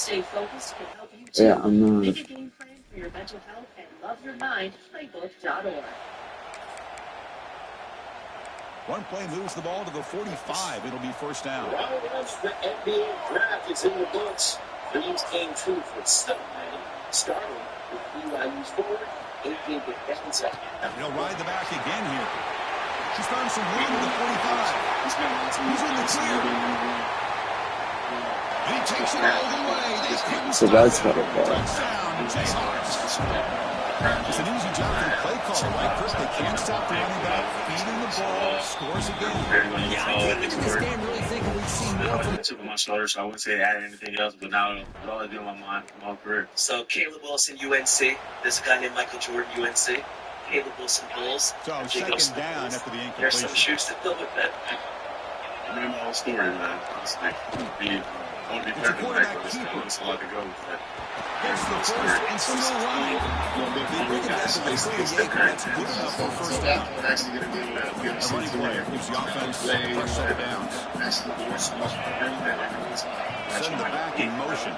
stay focused can help you too. Yeah, I'm not. Make a game plan for your mental health at loveyourmindplaybook.org. One play moves the ball to the 45. It'll be first down. The NBA draft is in the books. Dreams came true for some man. Starting with BYU's forward, AJ Dickinson. He'll ride the back again here. She's found some room at the 45. He's in the clear. And he takes it all the way. So that's how it goes. Touchdown, Jayhawks. It's an easy job for the play caller, right, Chris? They can't stop the running back, feeding the ball, scores again. Yeah, I came into this game really thinking we'd see more from the tip of my shoulder, so I wouldn't say add anything else, but now it's all I do in my mind, my whole career. So Caleb Wilson, UNC. There's a guy named Michael Jordan, UNC. Caleb Wilson, Bulls. So second down after the incompletion. There's some shoes to fill with that. I mean, my whole story, man. I want to be perfect, right? But it's a lot to go with that. Here's the first and still running. They bring it back to the 38. That's good enough for first down. Actually going to be A running play gives the offense first set of downs. Send the back in motion.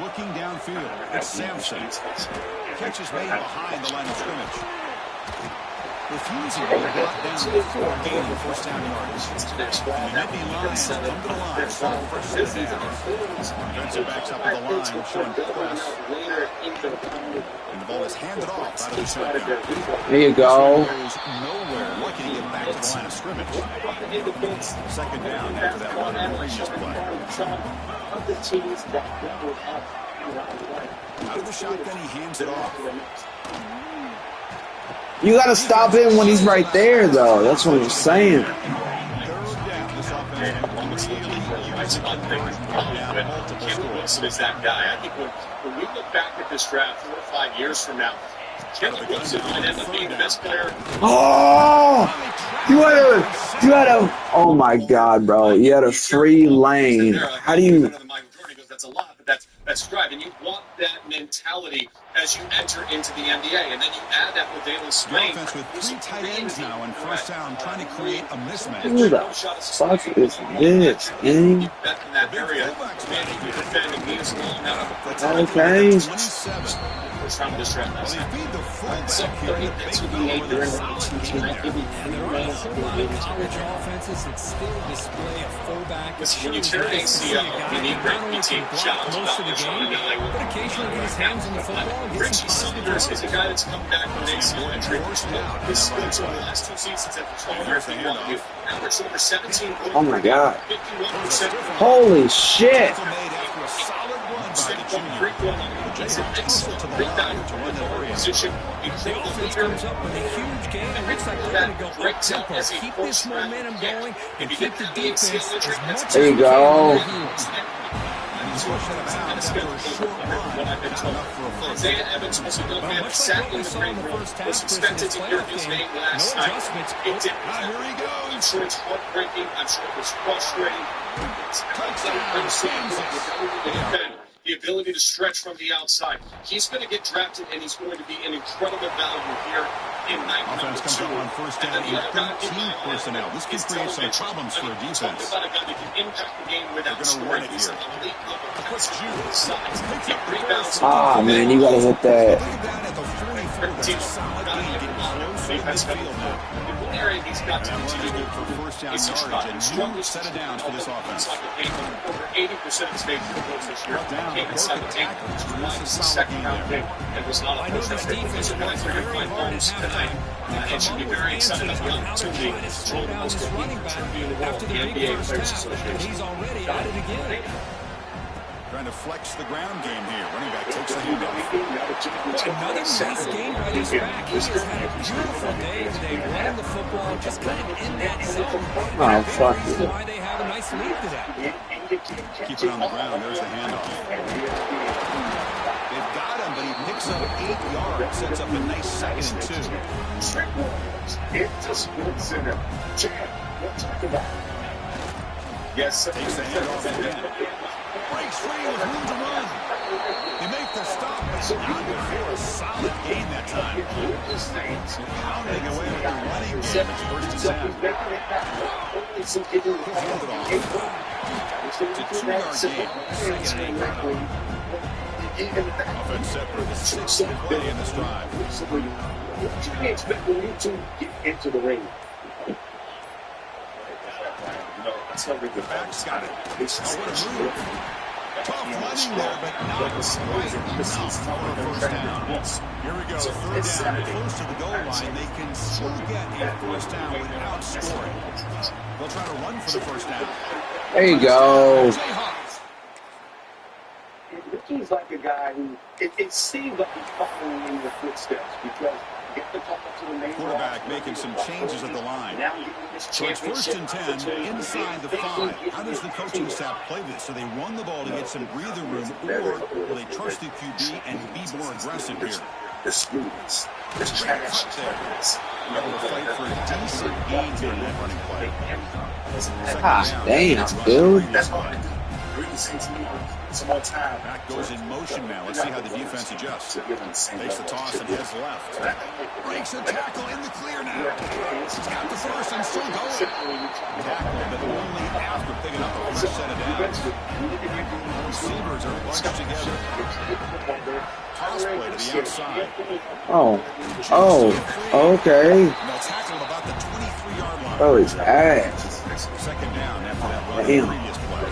Looking downfield, it's Sampson. Catch is made behind the line of scrimmage. Refusing to be brought down before gaining first down yards. And the Nittany Lions come to the line for the first set of downs. Defensive backs up to the line, showing press. And the ball is handed off out of the shotgun. There you go. Nowhere looking to get back to the line of scrimmage. Second down after that one in the previous play. Out of the shotgun, he hands it off. You gotta stop him when he's right there, though. That's what I'm saying. Caleb Wilson is that guy. I think when we look back at this draft 4 or 5 years from now, Caleb Wilson might end up being the best player. Oh! You had a, oh my God, bro. You had a free lane. How do you? That's a lot, but that's drive, and you want that mentality as you enter into the NBA, and then you add that with Daily Spain. Offense with 3 tight ends now on first down, trying to create a mismatch. Who the fuck is this, man? In that area, man, you defend against long enough. Okay. 27. First round of this draft. Well, they feed the fullback here. They make the college offenses that still display a fullback. When you tear an ACL, you need great team jobs most of the game, but occasionally get his hands on the football and get some positive Saunders is a guy that's come back from an ACL injury. His splits over the last 2 seasons at the 12 years he averaged over 17 points. Oh my God. 51%. Holy shit. He's an excellent rebound position. The offense comes up with a huge game. It looks like they're going to go up tempo. Keep this momentum going and keep the defense as much There you go. Isaiah Evans was a young man that sat in the great room, was expected to hear his name last night. It didn't. I'm sure it's heartbreaking. I'm sure it was frustrating. The ability to stretch from the outside. He's going to get drafted, and he's going to be an incredible value here in night number 2. Offense comes up on first down with 13 personnel. This could create some problems for a defense. About a guy that can impact the game without scoring. He's an elite level passer size. He rebounds. Ah, man, you gotta hit that. Area he's got to continue to for first down yardage. A new set of downs for this offense. Over 80% of his major goals this year came inside the tank. It's the second round pick and was not a first round pick. These are guys that are going to find homes tonight. And should be very excited about the opportunity to control the most elite tribune in the world, the NBA Players Association. He's already at it again. Trying to flex the ground game here. Running back takes the handoff. Another nice game by this back. He has had a beautiful day today, running the football, just kind of in that zone. Oh, fuck you. That's why they have a nice lead today. Keep it on the ground. There's the handoff. They've got him, but he picks up 8 yards. Sets up a nice 2nd and 2. It's a sports center. We'll talk about it. Yes, takes the handoff again. Breaks free with room to run. They make the stop, but not before a solid gain that time. Pounding away with the running game. It's first and 10. He'll hand it off. It's a 2-yard gain. Second and 8. Offense set for the 6th play in this drive. What you can expect when you two get into the ring? The back's got it. Oh, what a move. Tough running there, but not quite enough for a first down. Here we go, 3rd down, close to the goal line. They can still get a first down without scoring. They'll try to run for the first down. There you go. He's like a guy who, it seems like he's following in the footsteps because get the ball to the main quarterback making some changes at the line. So it's 1st and 10 inside the 5. How does the coaching staff play this? So they run the ball to get some breather room, or will they trust the QB and be more aggressive here? The smoothness. Great cut there. Able to fight for a decent gain here in that running play. Ah, damn, dude. That's all I do. Some more time. Back goes in motion now. Let's see how the defense adjusts. Takes the toss and heads left. Breaks a tackle in the clear now. He's got the first and still going. Tackle, but only after picking up the first set of downs. Receivers are bunched together. Toss play to the outside. Oh, okay. They'll tackle about the 23-yard line. Oh, his ass. 2nd down after that run in the previous play.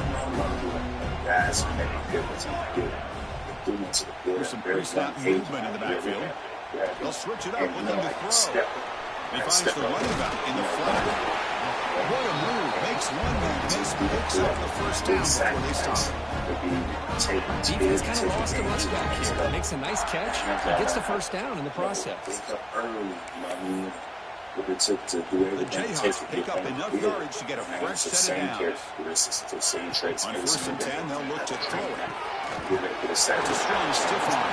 There's some pre-snap movement in the backfield. They'll switch it up, looking to throw. He finds the running back in the flat. What a move. Makes one man miss, picks up the first down before they stop. Defense kind of lost the running back here. Makes a nice catch. Gets the first down in the process. The Jayhawks pick up enough yardage to get a fresh set of downs. On 1st and 10, they'll look to throw it. It's a strong stiff line.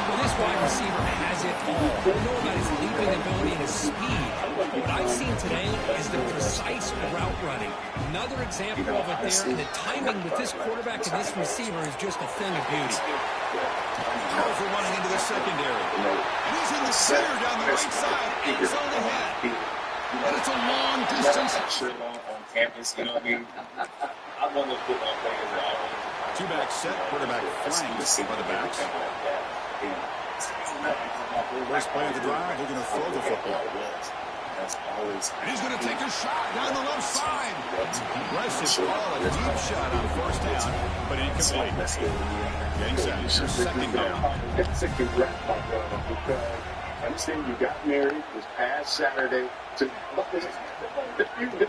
Well, this wide receiver has it all. We know about his leaping ability and his speed. What I've seen today is the precise route running. Another example of it there, and the timing with this quarterback and this receiver is just a thing of beauty. Powerful running into the secondary. And he's in the center down the right side. End zone ahead. And it's a long distance. On campus, you know what I mean? I'm one of those football players that I 2-back set, quarterback flanks by the backs. First play of the drive, they're going to throw the football. And he's going to take a shot down the left side. Aggressive ball, a deep shot on 1st down, but incomplete. Getting set, here's 2nd down. It's a congrats, my brother, because I understand you got married this past Saturday. The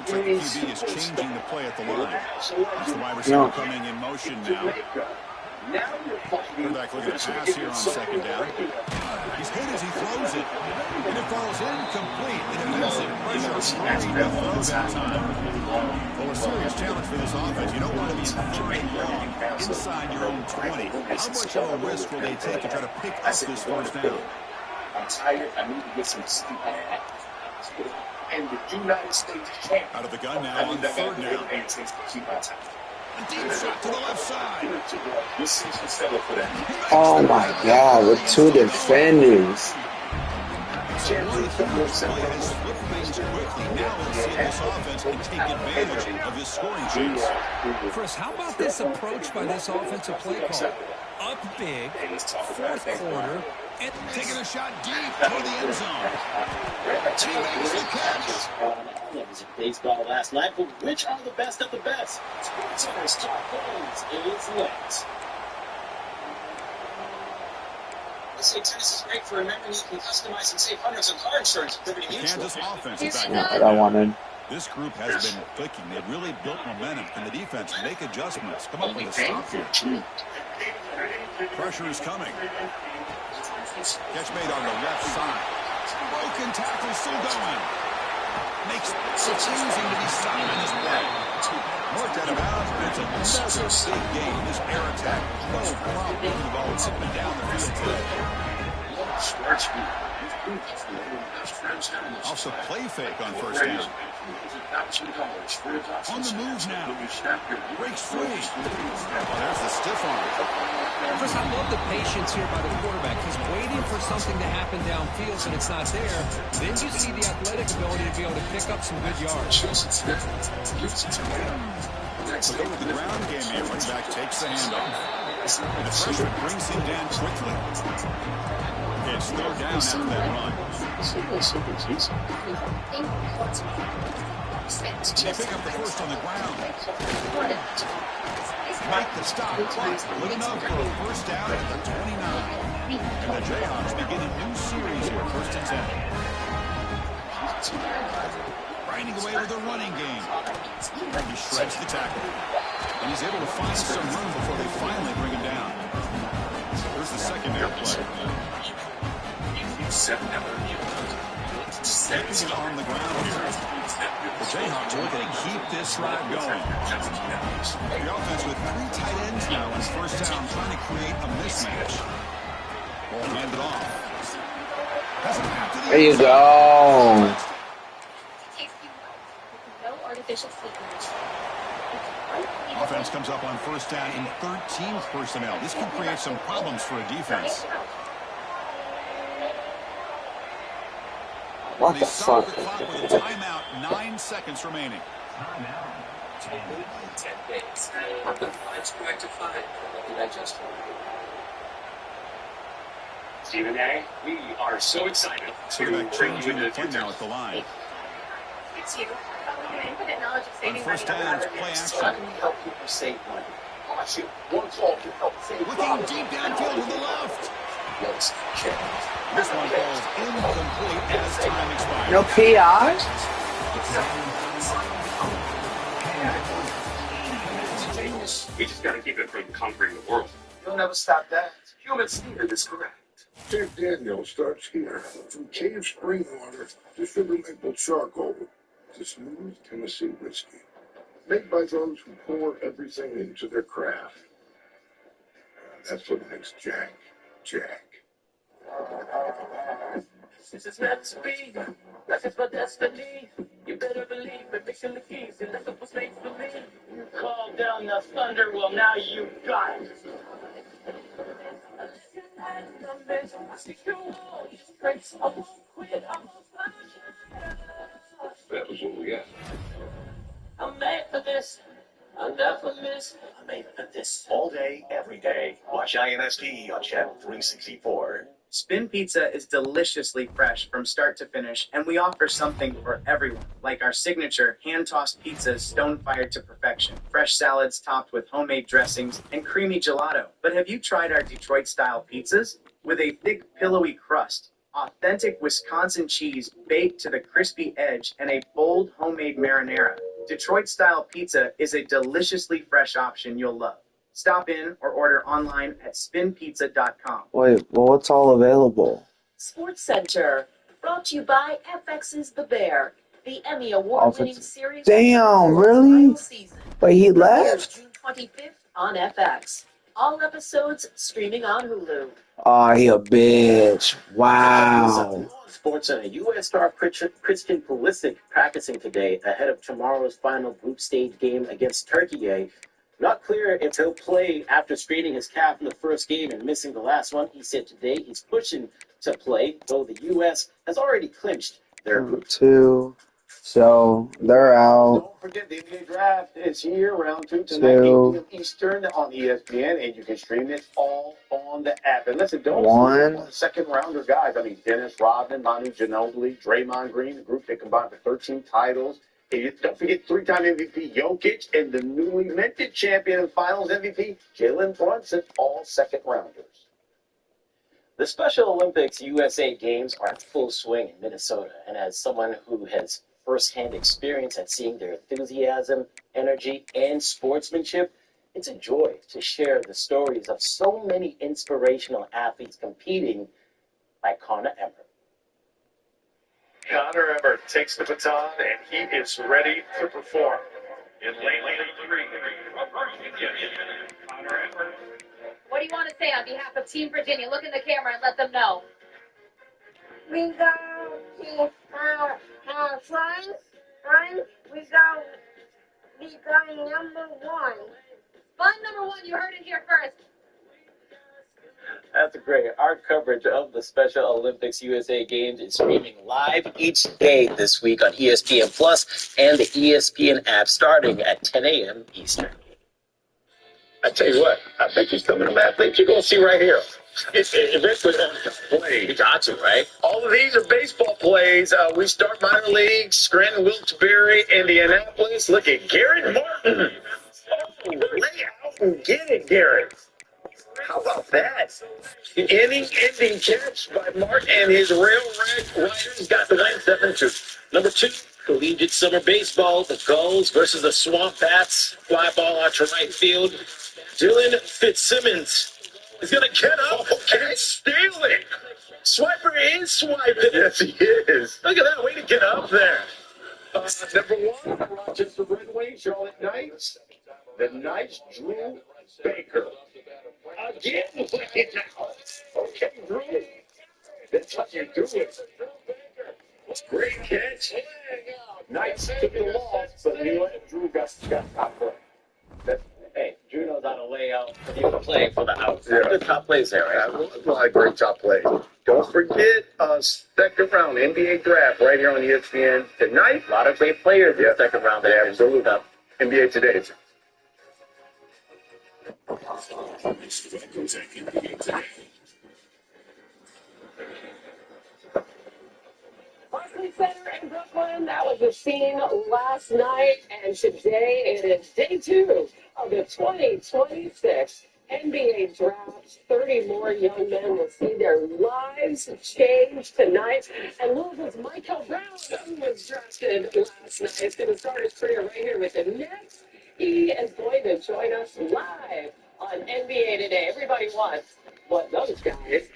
QB is changing the play at the line. That's the wide receiver coming in motion now. Quarterback looking to pass here on 2nd down. He's hit as he throws it, and it falls incomplete. The defensive pressure trying to throw that time. Well, a serious challenge for this offense. You don't want to be in 3rd long inside your own 20. How much of a risk will they take to try to pick up this first down? I'm tired. I need to get some sleep. And the United States champ. Out of the gun now on 3rd down. A deep shot to the left side. Oh my God, with 2 defenders. So one huge play has flipped things quickly. Now let's see if this offense can take advantage of this scoring chance. Chris, how about this approach by this offensive play call? Up big, 4th quarter, and taking a shot deep toward the end zone. He makes the catch. Baseball last night, but which are the best of the best? SportsCenter's top goals is next. This tennis is great for remembering you can customize and save hundreds of car insurance with Liberty Mutual. Kansas offense is back What I wanted. This group has been clicking. They've really built momentum. Can the defense make adjustments? Come up with a stop here. Pressure is coming. Catch made on the left side. Broken tackle still going. Makes refusing to be stopped in this play. Marked out of bounds, but it's another big game. This air attack, no problem moving the ball up and down the field today. Also play fake on 1st down. On the move now. Breaks free. Oh, there's the stiff arm. Chris, I love the patience here by the quarterback. He's waiting for something to happen downfield, and it's not there. Then you see the athletic ability to be able to pick up some good yards. So go with the ground game here. Running back takes the handoff. And the freshman brings him down quickly. It's third down after that run. They pick up the first on the ground. Make the stop. Good enough for a first down at the 29. And the Jayhawks begin a new series here, 1st and 10. Grinding away with a running game. He shreds the tackle. And he's able to find some room before they finally bring him down. Here's the secondary play. Keeping it on the ground here. The Jayhawks are looking to keep this drive going. The offense with 3 tight ends now on 1st down, trying to create a mismatch. Ball handed off. There you go. Offense comes up on 1st down in 13 personnel. This can create some problems for a defense. What the fuck? The clock with a timeout, 9 seconds remaining. 10 days. Let's go back to 5. What did I just Stephen A., we are so excited to bring you into the future. Now at the line. It's you. Infinite knowledge of saving On 1st down, play action. How can we help people save money? Watch you. One call can help save Looking deep downfield to the left. Let's check. This one falls incomplete as time expires. No PI? We just got to keep it from conquering the world. You'll never stop that. Human standard is correct. Jack Daniels starts here. From cave spring water to sugar maple charcoal to smooth Tennessee whiskey. Made by those who pour everything into their craft. That's what makes Jack, Jack. This is meant to be. This is my destiny. You better believe it. Mixing the keys. And that's what was made for me. You called down the thunder. Well, now you got it. That was what we got. I'm made for this. I'll never miss. I'm made for this. All day, every day. Watch INSP on Channel 364. Spin Pizza is deliciously fresh from start to finish, and we offer something for everyone, like our signature hand-tossed pizzas stone-fired to perfection, fresh salads topped with homemade dressings, and creamy gelato. But have you tried our Detroit-style pizzas? With a thick, pillowy crust, authentic Wisconsin cheese baked to the crispy edge, and a bold homemade marinara, Detroit-style pizza is a deliciously fresh option you'll love. Stop in or order online at spinpizza.com. Wait, well, what's all available? Sports Center, brought to you by FX's The Bear, the Emmy Award-winning series. Damn, really? Wait, he left? June 25th on FX. All episodes streaming on Hulu. Oh, he a bitch. Wow. Sports Center. U.S. star Christian Pulisic practicing today ahead of tomorrow's final group stage game against Turkey. Not clear if he'll play after straining his calf in the first game and missing the last one. He said today he's pushing to play, though the U.S. has already clinched their group. 2. So they're out. Don't forget the NBA draft is here, round 2 tonight, 8 p.m. Eastern on ESPN, and you can stream it all on the app. And listen, don't forget the second rounder guys. I mean, Dennis Rodman, Manu Ginobili, Draymond Green, the group they combined for 13 titles. And don't forget 3-time MVP Jokic and the newly minted champion and finals MVP Jalen Brunson, all second rounders. The Special Olympics USA Games are in full swing in Minnesota, and as someone who has firsthand experience at seeing their enthusiasm, energy, and sportsmanship, it's a joy to share the stories of so many inspirational athletes competing like Connor Emmer. Connor Emmer takes the baton, and he is ready to perform. In lane 3, Connor Emmer. What do you want to say on behalf of Team Virginia? Look in the camera and let them know. We go to France. We go number 1. Fun number 1, you heard it here first. great. Our coverage of the Special Olympics USA Games is streaming live each day this week on ESPN Plus and the ESPN app starting at 10 a.m. Eastern. I tell you what, I bet you some of them athletes you're going to see right here. Eventually on the play. You got to, right? All of these are baseball plays. We start minor leagues, Scranton, Wilkes-Barre, Indianapolis. Look at Garrett Martin. Oh, lay out and get it, Garrett. How about that? Inning-ending catch by Martin, and his Rail Riders got the win 7-2. Number 2, collegiate summer baseball. The Gulls versus the Swamp Bats. Fly ball out to right field. Dylan Fitzsimmons is going to get up and steal it. Swiper is swiping. Yes, he is. Look at that. Way to get up there. Number 1, the Rochester Red Wings, Charlotte Knights. The Knights drew Baker. Again, now. Okay, Drew. That's how you do it. Great catch. Knights took the loss, but Drew got top play. Hey, Drew knows how to lay out for you to play for the out. Yeah. Good top plays there, right? A lot of great top plays. Don't forget second round NBA draft right here on ESPN tonight. A lot of great players in the second round there. Yeah, absolutely. NBA Today. Barclays Center in Brooklyn, that was the scene last night, and today it is day 2 of the 2026 NBA draft. 30 more young men will see their lives change tonight. And Louisville's Michael Brown, who was drafted last night, is going to start his career right here with the Nets. He is going to join us live on NBA Today. Everybody wants what those guys have.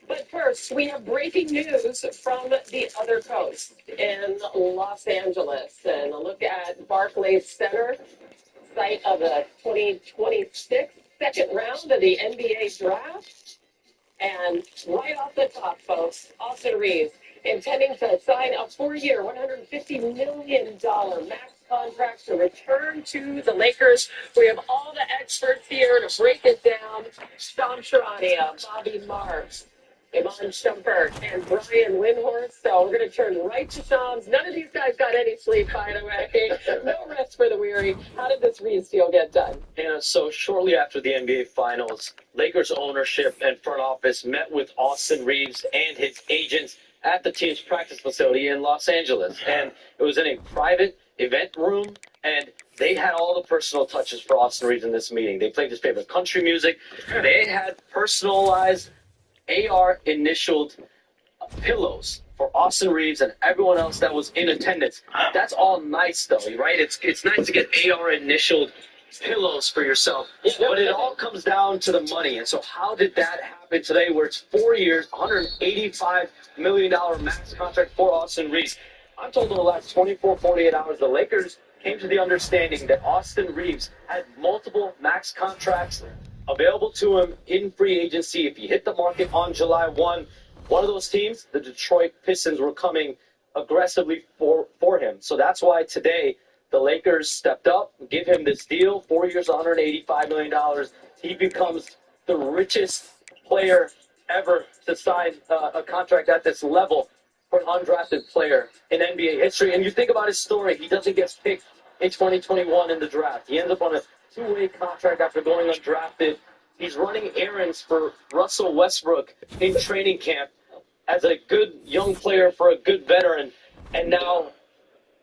But first, we have breaking news from the other coast in Los Angeles. And a look at Barclays Center, site of the 2026 second round of the NBA draft. And right off the top, folks, Austin Reeves intending to sign a 4-year, $150 million max contract to return to the Lakers. We have all the experts here to break it down. Sham Charania, Bobby Marks, Iman Shumpert, and Brian Windhorst. So we're going to turn right to Shams. None of these guys got any sleep, by the way. No rest for the weary. How did this Reeves deal get done? And so shortly after the NBA Finals, Lakers ownership and front office met with Austin Reeves and his agents at the team's practice facility in Los Angeles. And it was in a private event room, and they had all the personal touches for Austin Reeves in this meeting. They played his favorite country music. They had personalized AR-initialed pillows for Austin Reeves and everyone else that was in attendance. That's all nice, though, right? It's nice to get AR-initialed pillows for yourself. But it all comes down to the money. And so how did that happen today where it's 4 years, $185 million max contract for Austin Reeves? I'm told in the last 24, 48 hours, the Lakers came to the understanding that Austin Reeves had multiple max contracts available to him in free agency. If he hit the market on July 1, one of those teams, the Detroit Pistons, were coming aggressively for him. So that's why today the Lakers stepped up, give him this deal, 4 years, $185 million. He becomes the richest player ever to sign a contract at this level for an undrafted player in NBA history. And you think about his story, he doesn't get picked in 2021 in the draft. He ends up on a 2-way contract after going undrafted. He's running errands for Russell Westbrook in training camp as a good young player for a good veteran. And now,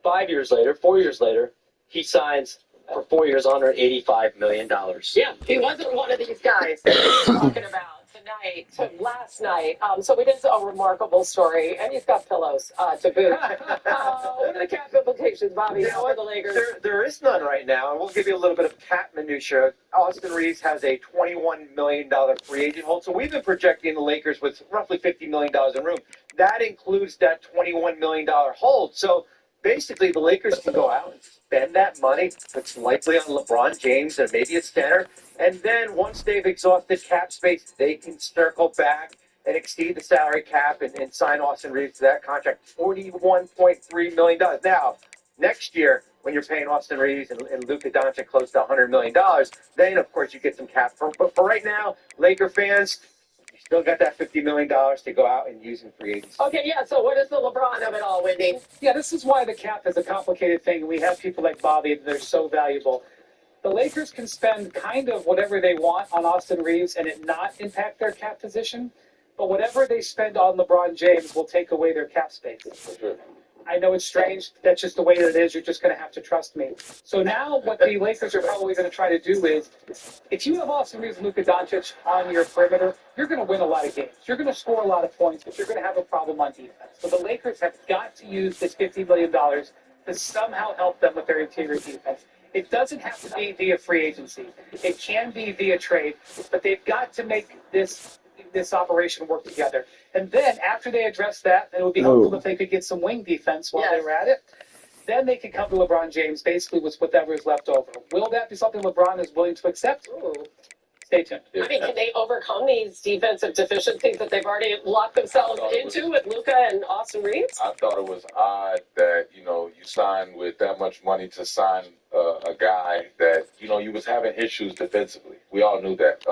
4 years later, he signs for 4 years, $185 million. Yeah, he wasn't one of these guys that we're talking about tonight, last night. So we did a remarkable story, and he's got pillows to boot. What are the cap implications, Bobby, for the Lakers? There is none right now, and we'll give you a little bit of cap minutia. Austin Reeves has a $21 million free agent hold, so we've been projecting the Lakers with roughly $50 million in room. That includes that $21 million hold. So basically, the Lakers can go out and spend that money, it's likely on LeBron James and maybe a center, and then once they've exhausted cap space, they can circle back and exceed the salary cap and sign Austin Reeves to that contract, $41.3 million. Now, next year, when you're paying Austin Reeves and Luka Doncic close to $100 million, then, of course, you get some cap. But for right now, Laker fans, you still got that $50 million to go out and use in free agency. Okay, yeah, so what is the LeBron of it all, Wendy? Yeah, this is why the cap is a complicated thing. We have people like Bobby that are so valuable. The Lakers can spend kind of whatever they want on Austin Reeves and it not impact their cap position, but whatever they spend on LeBron James will take away their cap space. For sure. I know it's strange. That's just the way that it is. You're just going to have to trust me. So now what the Lakers are probably going to try to do is, if you have Austin Reeves and Luka Doncic on your perimeter, you're going to win a lot of games. You're going to score a lot of points, but you're going to have a problem on defense. So the Lakers have got to use this $50 million to somehow help them with their interior defense. It doesn't have to be via free agency. It can be via trade, but they've got to make this operation work together. And then after they address that, and it would be helpful if they could get some wing defense while they were at it, then they could come to LeBron James basically with whatever is left over. Will that be something LeBron is willing to accept? Stay tuned. I mean, can they overcome these defensive deficiencies that they've already locked themselves into with Luka and Austin Reeves? I thought it was odd that, you signed with that much money to sign a guy that, you was having issues defensively. We all knew that.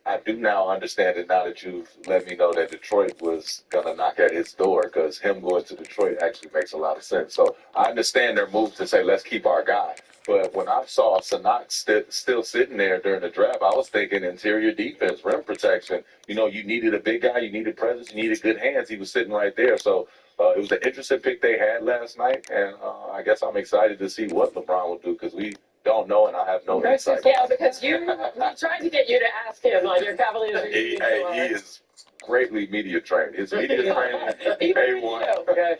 I do now understand it now that you've let me know that Detroit was going to knock at his door, because him going to Detroit actually makes a lot of sense. So I understand their move to say, let's keep our guy. But when I saw Sanak still sitting there during the draft, I was thinking interior defense, rim protection. You needed a big guy, you needed presence, you needed good hands. He was sitting right there. So it was an interesting pick they had last night, and I guess I'm excited to see what LeBron will do, because we don't know, and I have no insight. Yeah, because we tried to get you to ask him on your Cavaliers. He is greatly media trained. His media training is A1. Okay.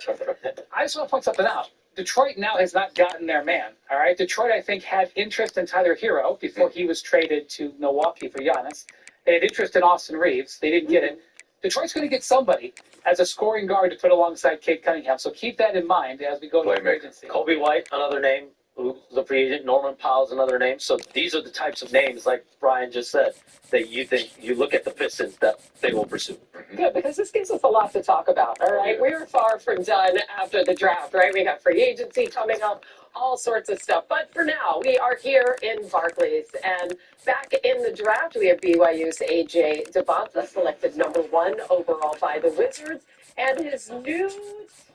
I just want to point something out. Detroit now has not gotten their man. All right. Detroit, I think, had interest in Tyler Hero before he was traded to Milwaukee for Giannis. They had interest in Austin Reeves. They didn't get it. Detroit's going to get somebody as a scoring guard to put alongside Cade Cunningham. So keep that in mind as we go to free agency. Kobe White, another name. Who's the free agent? Norman Powell's another name. So these are the types of names, like Brian just said, that you think you look at the Pistons that they will pursue. Good, because this gives us a lot to talk about, all right? We're far from done after the draft, right? We have free agency coming up, all sorts of stuff. But for now, we are here in Barclays. And back in the draft, we have BYU's A.J. Devonta, selected #1 overall by the Wizards. And his new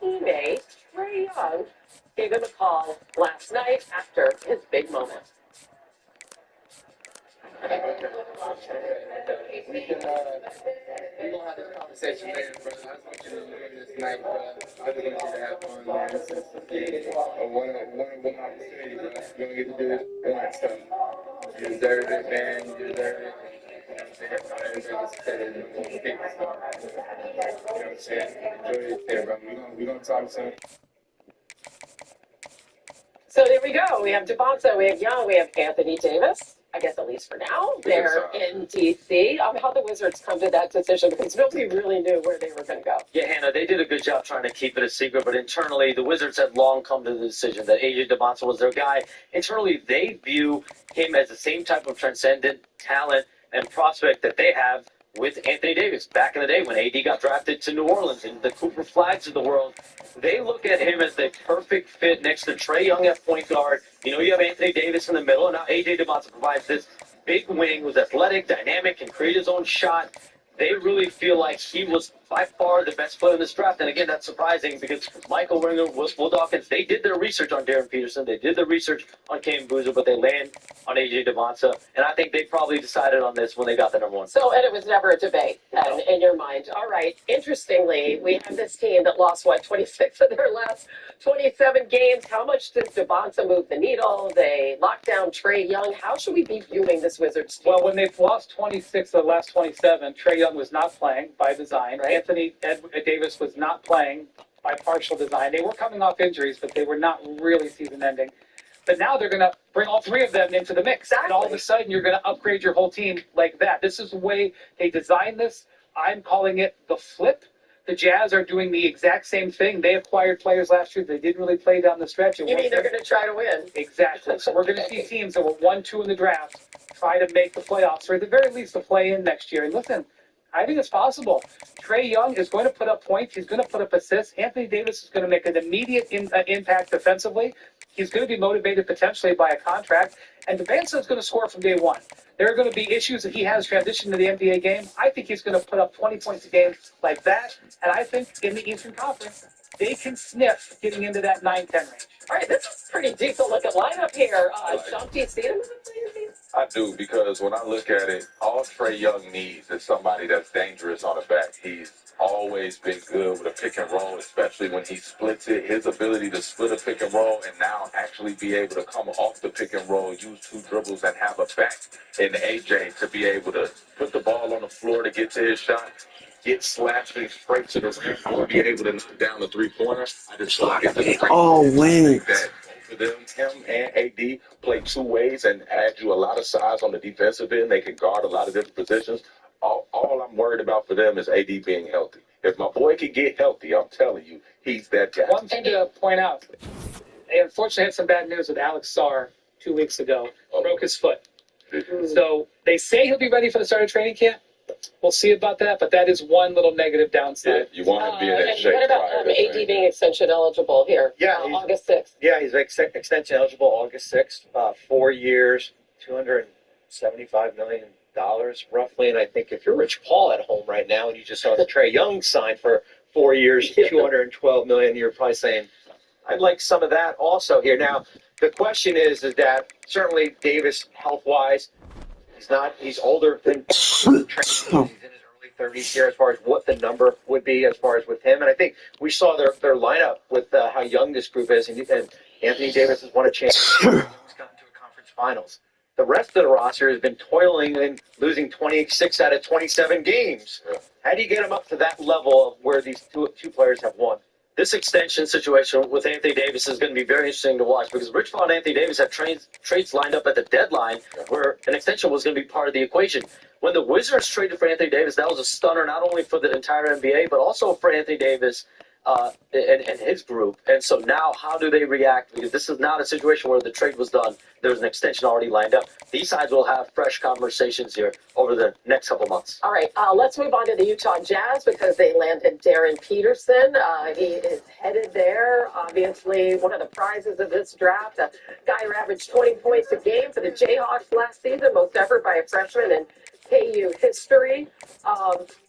teammate, Trae Young, gave him a call last night after his big moment. We can have this conversation later, but I just want you to enjoy this night, bro. I just want you to have fun, man. This is one opportunity, bro. You're going to get to do this once, so you deserve it, man. You deserve it. You know what I'm saying? Everybody's said it. You know what I'm saying? Enjoy it there, bro. We're going to talk soon. So there we go. We have Devonta, we have Young, we have Anthony Davis. I guess at least for now, they're in D.C. How the Wizards come to that decision, because nobody really knew where they were going to go. Yeah, Hannah, they did a good job trying to keep it a secret, but internally, the Wizards had long come to the decision that A.J. Devonta was their guy. Internally, they view him as the same type of transcendent talent and prospect that they have with Anthony Davis. Back in the day when AD got drafted to New Orleans and the Cooper Flags of the world, they look at him as the perfect fit next to Trae Young at point guard. You have Anthony Davis in the middle, and now A.J. Devonta provides this big wing who's athletic, dynamic, can create his own shot. They really feel like he was by far the best player in this draft. And again, that's surprising because Michael Winger, Will Dawkins, they did their research on Darren Peterson. They did their research on Cam Boozer, but they land on A.J. Devonta. And I think they probably decided on this when they got the #1. So, and it was never a debate in your mind. All right. Interestingly, we have this team that lost, 26 of their last 27 games. How much does Devonta move the needle? They locked down Trae Young. How should we be viewing this Wizards team? Well, when they've lost 26 of the last 27, Trae Young was not playing by design. Right. Anthony Davis was not playing by partial design. They were coming off injuries, but they were not really season-ending. But now they're going to bring all three of them into the mix. Exactly. And all of a sudden, you're going to upgrade your whole team like that. This is the way they designed this. I'm calling it the flip. The Jazz are doing the exact same thing. They acquired players last year. They didn't really play down the stretch. You mean they're going to try to win? Exactly. So we're going to see teams that were 1-2 in the draft try to make the playoffs, or at the very least the play-in next year. And listen, I think it's possible. Trae Young is going to put up points. He's going to put up assists. Anthony Davis is going to make an immediate impact defensively. He's going to be motivated potentially by a contract, and Devanson's going to score from day one. There are going to be issues that he has transitioned to the NBA game. I think he's going to put up 20 points a game like that, and I think in the Eastern Conference, they can sniff getting into that 9-10 range. All right, this is pretty decent-looking lineup here. Sean, do you see him in the playing team? I do, because when I look at it, all Trae Young needs is somebody that's dangerous on the back. He's always been good with a pick and roll, especially when he splits it. His ability to split a pick and roll and now actually be able to come off the pick and roll, use 2 dribbles, and have a back in AJ to be able to put the ball on the floor to get to his shot, get slashing straight to the rim, or be able to knock down the 3-pointer. I just feel like it's a great wait. that for them, him and AD play 2 ways and add you a lot of size on the defensive end. They can guard a lot of different positions. All I'm worried about for them is AD being healthy. If my boy can get healthy, I'm telling you, he's that guy. One thing to point out, they unfortunately had some bad news with Alex Sarr 2 weeks ago. Broke his foot. So they say he'll be ready for the start of training camp. We'll see about that, but that is one little negative downside. Yeah, you want to be in that shape. What about AD being extension eligible here? Yeah, August 6th. Yeah, he's extension eligible August 6th. 4 years, $275 million roughly. And I think if you're Rich Paul at home right now and you just saw the Trae Young sign for 4 years, $212 million, you're probably saying, I'd like some of that also here. Now, the question is that certainly Davis, health-wise, he's older than Trae. He's in his early 30s here as far as what the number would be as far as with him. And I think we saw their lineup with how young this group is. And Anthony Davis has won a championship. He's gotten to a conference finals. The rest of the roster has been toiling and losing 26 out of 27 games. How do you get them up to that level of where these two players have won? This extension situation with Anthony Davis is going to be very interesting to watch because Rich Paul and Anthony Davis have trades lined up at the deadline where an extension was going to be part of the equation. When the Wizards traded for Anthony Davis, that was a stunner not only for the entire NBA, but also for Anthony Davis and his group. And so now how do they react? Because this is not a situation where the trade was done. There was an extension already lined up. These sides will have fresh conversations here over the next couple months. All right, let's move on to the Utah Jazz because they landed Darren Peterson. He is headed there. Obviously, one of the prizes of this draft, a guy who averaged 20 points a game for the Jayhawks last season, most ever by a freshman in KU history.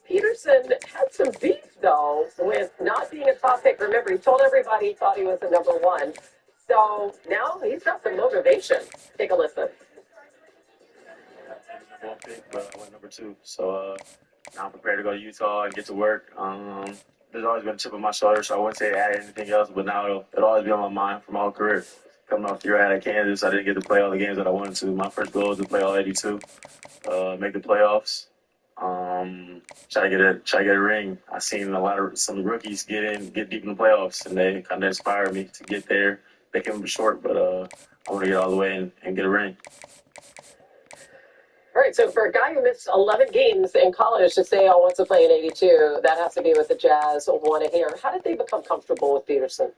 Peterson had some beef, though, with not being a top pick. Remember, he told everybody he thought he was the number 1. So now he's got some motivation. Take a listen. One pick, but I went number 2. So now I'm prepared to go to Utah and get to work. There's always been a chip on my shoulder, so I wouldn't say add anything else, but now it'll always be on my mind for my whole career. Coming off the year out at Kansas, I didn't get to play all the games that I wanted to. My first goal was to play all 82, make the playoffs. Try to get a ring. I seen some rookies get deep in the playoffs, and they kind of inspired me to get there. They came up short, but I want to get all the way and get a ring. All right, so for a guy who missed 11 games in college to say, wants to play in 82, that has to be what the Jazz want to hear. How did they become comfortable with Peterson?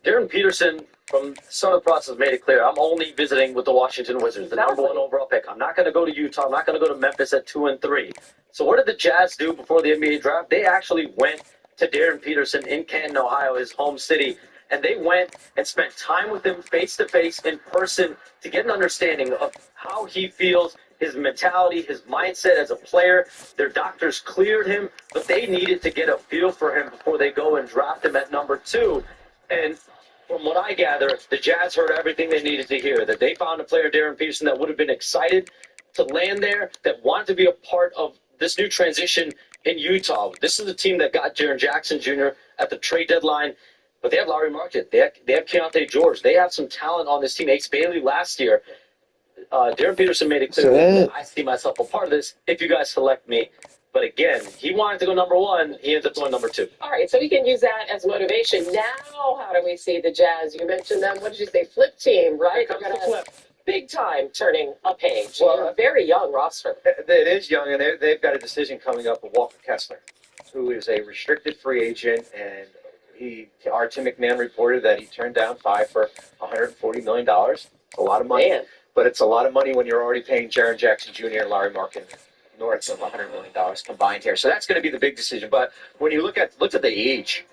Darren Peterson, from the start of the process, made it clear, I'm only visiting with the Washington Wizards, the number 1 overall pick. I'm not going to go to Utah. I'm not going to go to Memphis at 2 and 3. So what did the Jazz do before the NBA draft? They actually went to Darren Peterson in Canton, Ohio, his home city, and they went and spent time with him face-to-face in person to get an understanding of how he feels, his mentality, his mindset as a player. Their doctors cleared him, but they needed to get a feel for him before they go and draft him at number 2. And from what I gather, the Jazz heard everything they needed to hear, that they found a player, Darren Peterson, that would have been excited to land there, that wanted to be a part of this new transition in Utah. This is a team that got Jaren Jackson Jr. at the trade deadline, but they have Larry Market. They have Keontae George. They have some talent on this team. Ace Bailey last year. Darren Peterson made it clear that I see myself a part of this if you guys select me. But again, he wanted to go number 1. He ends up going number 2. All right, so we can use that as motivation. Now, how do we see the Jazz? You mentioned them. What did you say? Flip team, right? They're going to big time turning a page. Well, a very young roster. It is young, and they've got a decision coming up with Walker Kessler, who is a restricted free agent, and our Tim McMahon reported that he turned down 5 for $140 million. It's a lot of money, but it's a lot of money when you're already paying Jaren Jackson Jr. and Larry Market north of $100 million combined here. So that's going to be the big decision. But when you look at the age,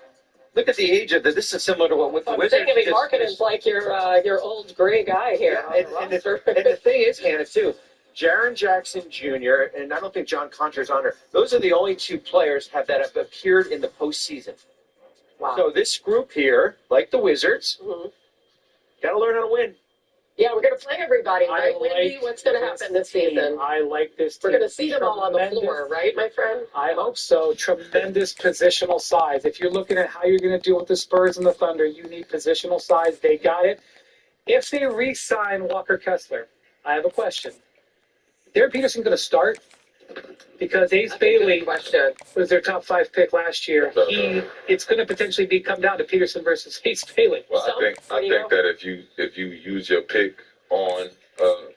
Look at the age of this. This is similar to what with the I'm Wizards. thinking Markkinen's like your old gray guy here. Yeah, and the thing is, Hannah, too, Jaren Jackson Jr., and I don't think John Conter's on her. Those are the only two players that have appeared in the postseason. Wow. So this group here, like the Wizards, got to learn how to win. Yeah, we're going to play everybody, right, Wendy? What's going to happen this season? I like this team. We're going to see them all on the floor, right, my friend? I hope so. Tremendous positional size. If you're looking at how you're going to deal with the Spurs and the Thunder, you need positional size. They got it. If they re-sign Walker Kessler, I have a question. Derek Peterson going to start? Because Ace Bailey was their top 5 pick last year. It's going to potentially come down to Peterson versus Ace Bailey. Well, I think that if you use your pick on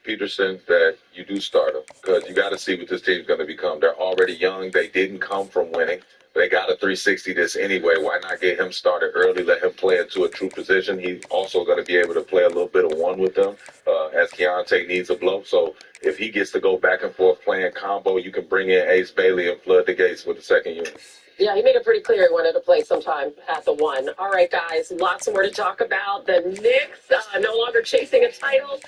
Peterson, that you do start him, because you got to see what this team's going to become. They're already young. They didn't come from winning. They got a 360 this anyway. Why not get him started early, let him play into a true position? He's also going to be able to play a little bit of one with them as Keontae needs a blow. So if he gets to go back and forth playing combo, you can bring in Ace Bailey and flood the gates with the second unit. Yeah, he made it pretty clear he wanted to play sometime at the 1. All right, guys, lots more to talk about. The Knicks no longer chasing a title.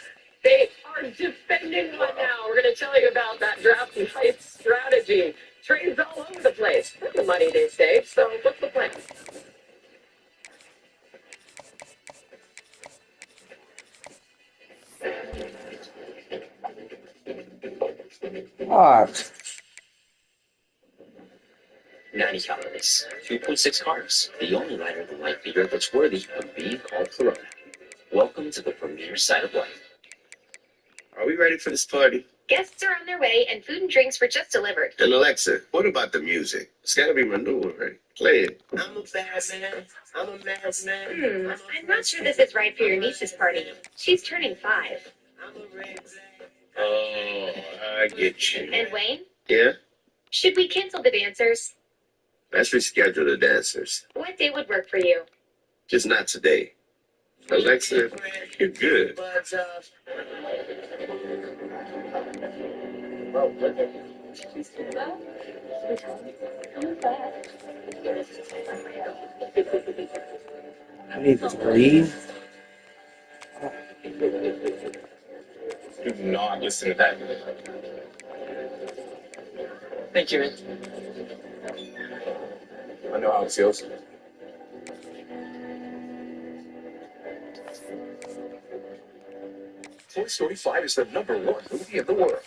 They are defending one now. We're going to tell you about that draft night strategy. Trades all over the place. The money they save. So what's the plan? What? Natty calories, 2.6 carbs, the only lighter than life beer that's worthy of being called Corona. Welcome to the premier side of life. Are we ready for this party? Guests are on their way, and food and drinks were just delivered. And Alexa, what about the music? It's got to be renewal, right? Play it. I'm a bad man. I'm a mad man. I'm not sure this is right for your niece's party. She's turning 5. Oh, I get you. And Wayne? Yeah? Should we cancel the dancers? Let's reschedule the dancers. What day would work for you? Just not today. Alexa, you're good. I need to leave. Do not listen to that. Thank you, man. I know how it feels. Toy Story 5 is the #1 movie in the world.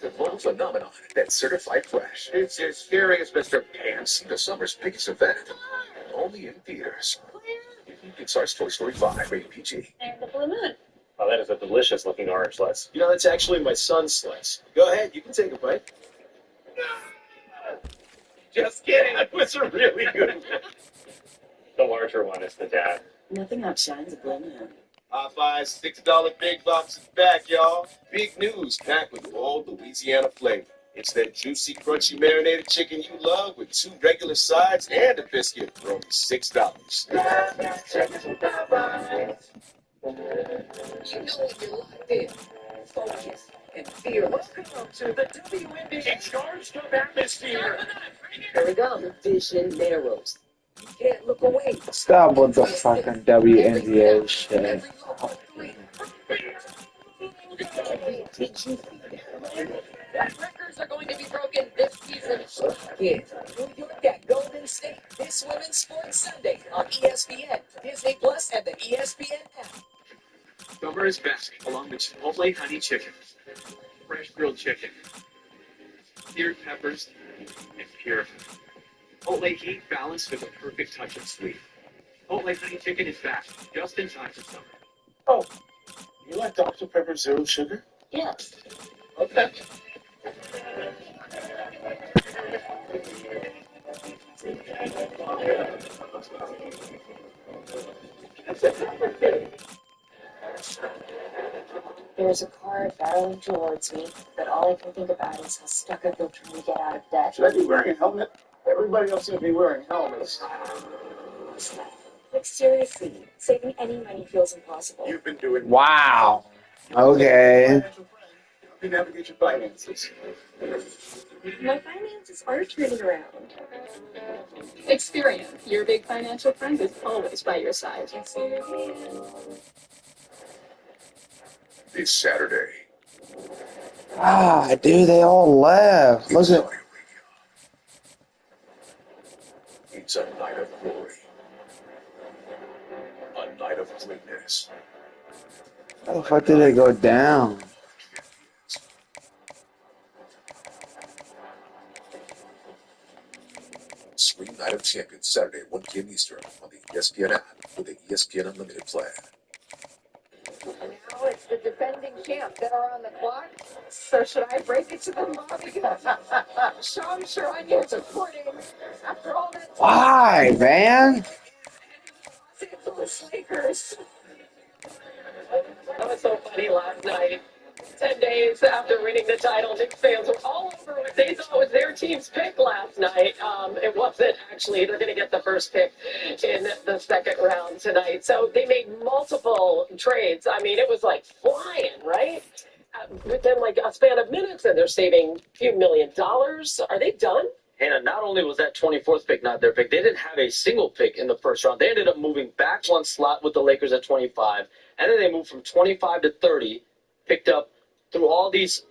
The global phenomenon that's certified fresh. It's as scary as Mr. Pants, the summer's biggest event. Only in theaters. Pixar's Toy Story 5, rated PG. And the Blue Moon. Oh, that is a delicious looking orange slice. You know, that's actually my son's slice. Go ahead, you can take a bite. Just kidding. That was a really good one. The larger one is the dad. Nothing outshines a Blue Moon. Popeye's $6 big box is back, y'all. Big news, packed with old Louisiana flavor. It's that juicy, crunchy marinated chicken you love with 2 regular sides and a biscuit for only $6. You know what you locked in. Focus and fear. Welcome to the WNBA Charged Up atmosphere. Here we go. Vision narrows. You can't look away. Stop with the fucking WNBA shit. Records are going to be broken this season. Yeah. New York at Golden State this Women's Sports Sunday on ESPN, Disney Plus, and the ESPN app. Summer is back, along with Chipotle honey chicken, fresh grilled chicken, seared peppers, and pure Chipotle heat balanced with a perfect touch of sweet. Chipotle honey chicken is back, just in time for summer. Oh, you like Dr. Pepper Zero Sugar? Yeah. Okay. There's a car barreling towards me, but all I can think about is how stuck I feel trying to get out of debt. Should I be wearing a helmet? Everybody else seems to be wearing helmets. Like, seriously, saving any money feels impossible. You've been doing... Wow. Okay. You navigate your finances. My finances are turning around. Experience. Your big financial friend is always by your side. This Saturday. Ah, dude, they all left. Look at. It's a night of glory. A night of greatness. How the fuck did it go down? Scream Night of Champions Saturday, 1 p.m. Eastern on the ESPN app with the ESPN Unlimited plan. Now it's the defending champ that are on the clock. So should I break it to them, Bobby? I'm sure I'm here supporting after all that time. Why, man? Los Angeles Lakers. That was so funny last night. 10 days after winning the title, Knicks fans were all over what they thought was their team's pick last night. It wasn't actually. They're going to get the first pick in the second round tonight. So they made multiple trades. I mean, it was like flying, right? Within like a span of minutes, and they're saving a few $1 million. Are they done? And not only was that 24th pick not their pick, they didn't have a single pick in the first round. They ended up moving back one slot with the Lakers at 25, and then they moved from 25 to 30, picked up through all these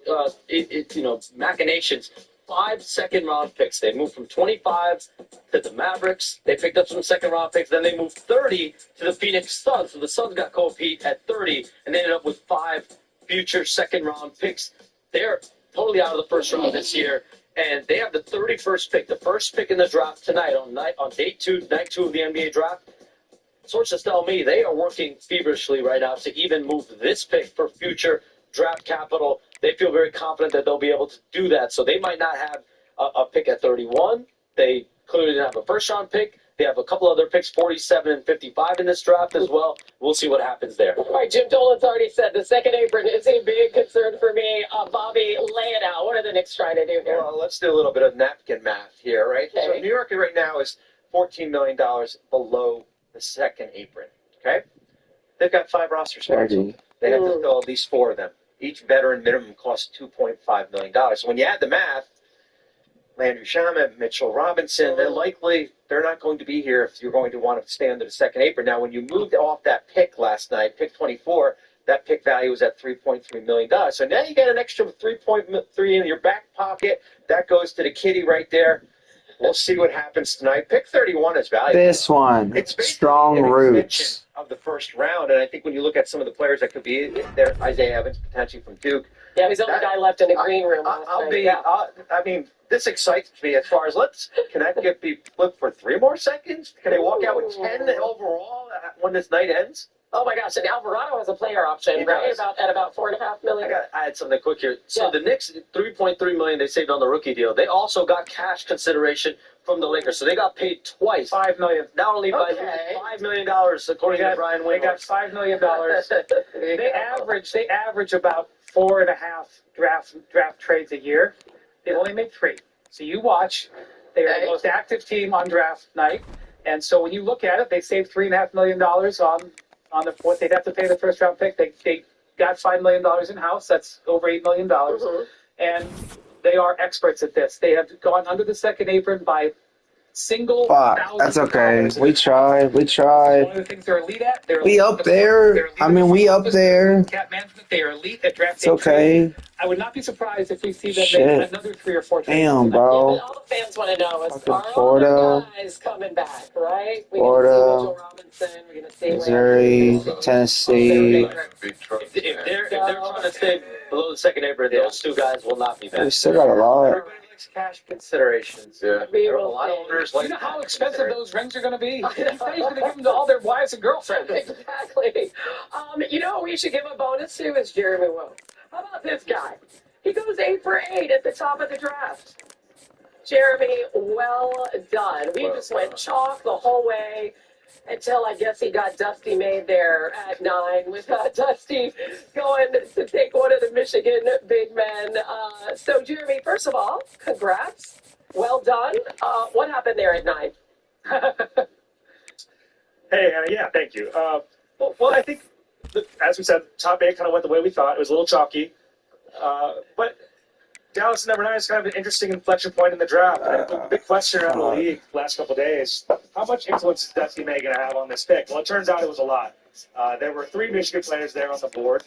machinations, 5 second-round picks. They moved from 25 to the Mavericks. They picked up some second-round picks. Then they moved 30 to the Phoenix Suns. So the Suns got Cole Pete at 30, and they ended up with 5 future second-round picks. They're totally out of the first round this year. And they have the 31st pick, the first pick in the draft tonight on night two of the NBA draft. Sources tell me they are working feverishly right now to even move this pick for future draft capital. They feel very confident that they'll be able to do that. So they might not have a pick at 31. They clearly didn't have a first-round pick. They have a couple other picks, 47 and 55 in this draft as well. We'll see what happens there. All right, Jim Dolan's already said the second apron is a big concern for me. Bobby, lay it out. What are the Knicks trying to do here? Well, let's do a little bit of napkin math here, right? Okay. So New York right now is $14 million below the second apron, okay? They've got 5 roster spots. They have to fill at least 4 of them. Each veteran minimum costs $2.5 million. So when you add the math, Landry Shamet, Mitchell Robinson, they're not going to be here if you're going to want to stay under the second apron. Now, when you moved off that pick last night, pick 24, that pick value was at $3.3 million. So now you get an extra $3.3 in your back pocket. That goes to the kitty right there. We'll see what happens tonight. Pick 31 is valuable. This one. It's Strong an roots. extension of the first round, and I think when you look at some of the players that could be there, Isaiah Evans potentially from Duke. Yeah, he's the only guy left in the green room. I mean, this excites me as far as can that be flipped for 3 more seconds? Can they walk out with 10 overall when this night ends? Oh my gosh, and Alvarado has a player option, right? At about $4.5 million. I got to add something quick here. So Yeah. the Knicks, $3.3 million they saved on the rookie deal. They also got cash consideration from the Lakers, so they got paid twice. $5 million. Not only by $5 million, according to Brian Wing. They got $5 million. They average about 4.5 draft trades a year. They've only made 3. So you watch. They are the most active team on draft night, and so when you look at it, they saved $3.5 million on what they'd have to pay the first round pick. They got $5 million in house. That's over $8 million, and they are experts at this. They have gone under the second apron by single. Fuck, that's okay. We tried. One of the things they're elite at. We up there. I mean, we up there. Cap management. They are elite at drafting. It's okay. I would not be surprised if we see them Shit. make another 3 or 4 trades. Damn, bro. All the fans want to know is, Fucking are all Florida. the guys coming back, right? Florida, We're going to see Missouri, Tennessee. If they're trying to stay below the second apron, those 2 guys will not be back. We still got a lot. Everybody likes cash considerations. Yeah. There are a lot of owners You know how expensive those rings are going to be? He's going to give them to all their wives and girlfriends. Exactly. You know who we should give a bonus to is Jeremy Woo. How about this guy? He goes 8 for 8 at the top of the draft. Jeremy, well done. We just went chalk the whole way until I guess he got Dusty made there at 9 with Dusty going to take one of the Michigan big men. So, Jeremy, first of all, congrats. Well done. What happened there at 9? Hey, yeah, thank you. Well, I think, as we said, top 8 kind of went the way we thought. It was a little chalky. But Dallas number 9 is kind of an interesting inflection point in the draft. A big question around the league the last couple of days. How much influence is Dusty May going to have on this pick? Well, it turns out it was a lot. There were 3 Michigan players there on the board.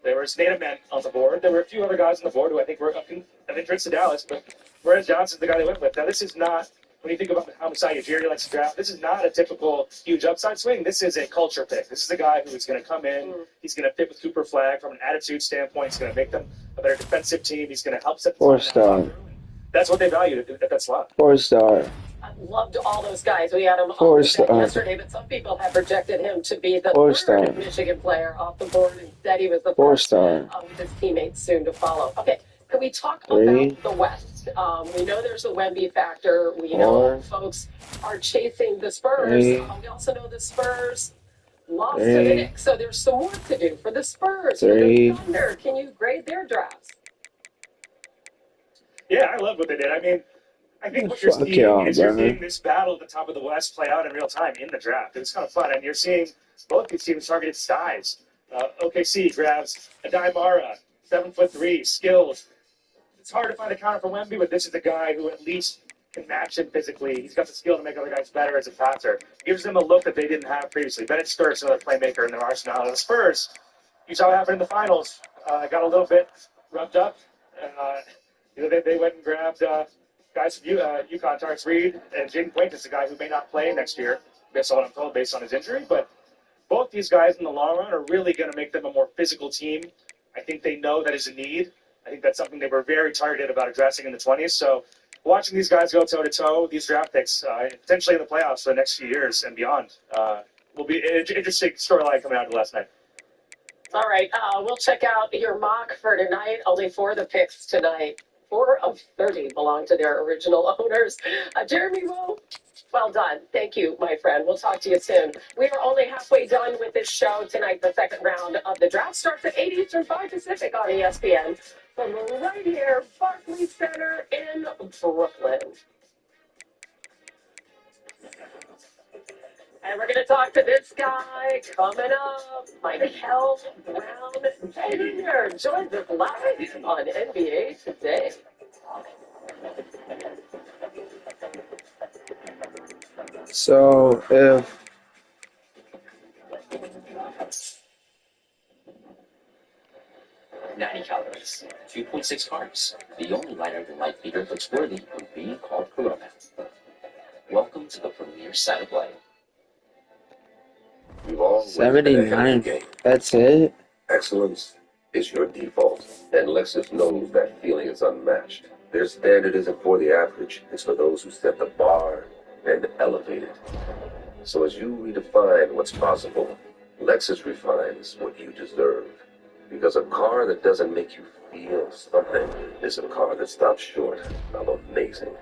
There was native men on the board. There were a few other guys on the board who I think were of interest to Dallas, but Whereas Johnson's the guy they went with. Now, this is not, when you think about how Masai Ujiri likes to draft, this is not a typical huge upside swing. This is a culture pick. This is a guy who is going to come in. He's going to fit with Cooper Flag from an attitude standpoint. He's going to make them a better defensive team. He's going to help set the 4-star. That's what they valued at that slot. 4-star. I loved all those guys. We had him on 4-star. yesterday, but some people have projected him to be the 4-star. third Michigan player off the board. Instead, he was the 4-star. first of his teammates soon to follow. Okay, can we talk 3. about the West? We know there's a Wemby factor. We know folks are chasing the Spurs. 3. We also know the Spurs lost to 3. the Knicks, so there's some work to do for the Spurs. 3. For the Thunder. Can you grade their drafts? Yeah, I love what they did. I mean, I think what you're Fuck seeing y'all, is you're brother. seeing this battle at the top of the West play out in real time in the draft. It's kind of fun, and you're seeing both these teams targeted size. OKC grabs Adai Mara, 7'3", skills. It's hard to find a counter for Wemby, but this is a guy who at least can match him physically. He's got the skill to make other guys better as a passer. Gives them a look that they didn't have previously. Bennett Sturt's another playmaker in their arsenal. The Spurs, you saw what happened in the finals. Got a little bit rubbed up. They went and grabbed guys from UConn, Tarks Reed, and Jaden Quaintance, a guy who may not play next year, based on what I'm told, based on his injury. But both these guys in the long run are really going to make them a more physical team. I think they know that is a need. I think that's something they were very targeted about addressing in the 20s. So watching these guys go toe-to-toe, these draft picks, potentially in the playoffs for the next few years and beyond, will be an interesting storyline coming out of last night. All right, we'll check out your mock for tonight. Only 4 of the picks tonight. 4 of 30 belong to their original owners. Jeremy Rowe, well done. Thank you, my friend. We'll talk to you soon. We are only halfway done with this show tonight. The second round of the draft starts at 8 Eastern, 5 Pacific on ESPN. From right here, Barclays Center in Brooklyn. And we're going to talk to this guy coming up, Michael Brown Jr. joins us live on NBA Today. So if Natty calories, 2.6 carbs, the only lighter than life leader that's worthy of being called Corona. Welcome to the premier side of life. We've all 79, that's it? Excellence is your default, and Lexus knows that feeling is unmatched. Their standard isn't for the average, it's for those who set the bar and elevate it. So as you redefine what's possible, Lexus refines what you deserve. Because a car that doesn't make you feel something is a car that stops short of amazing.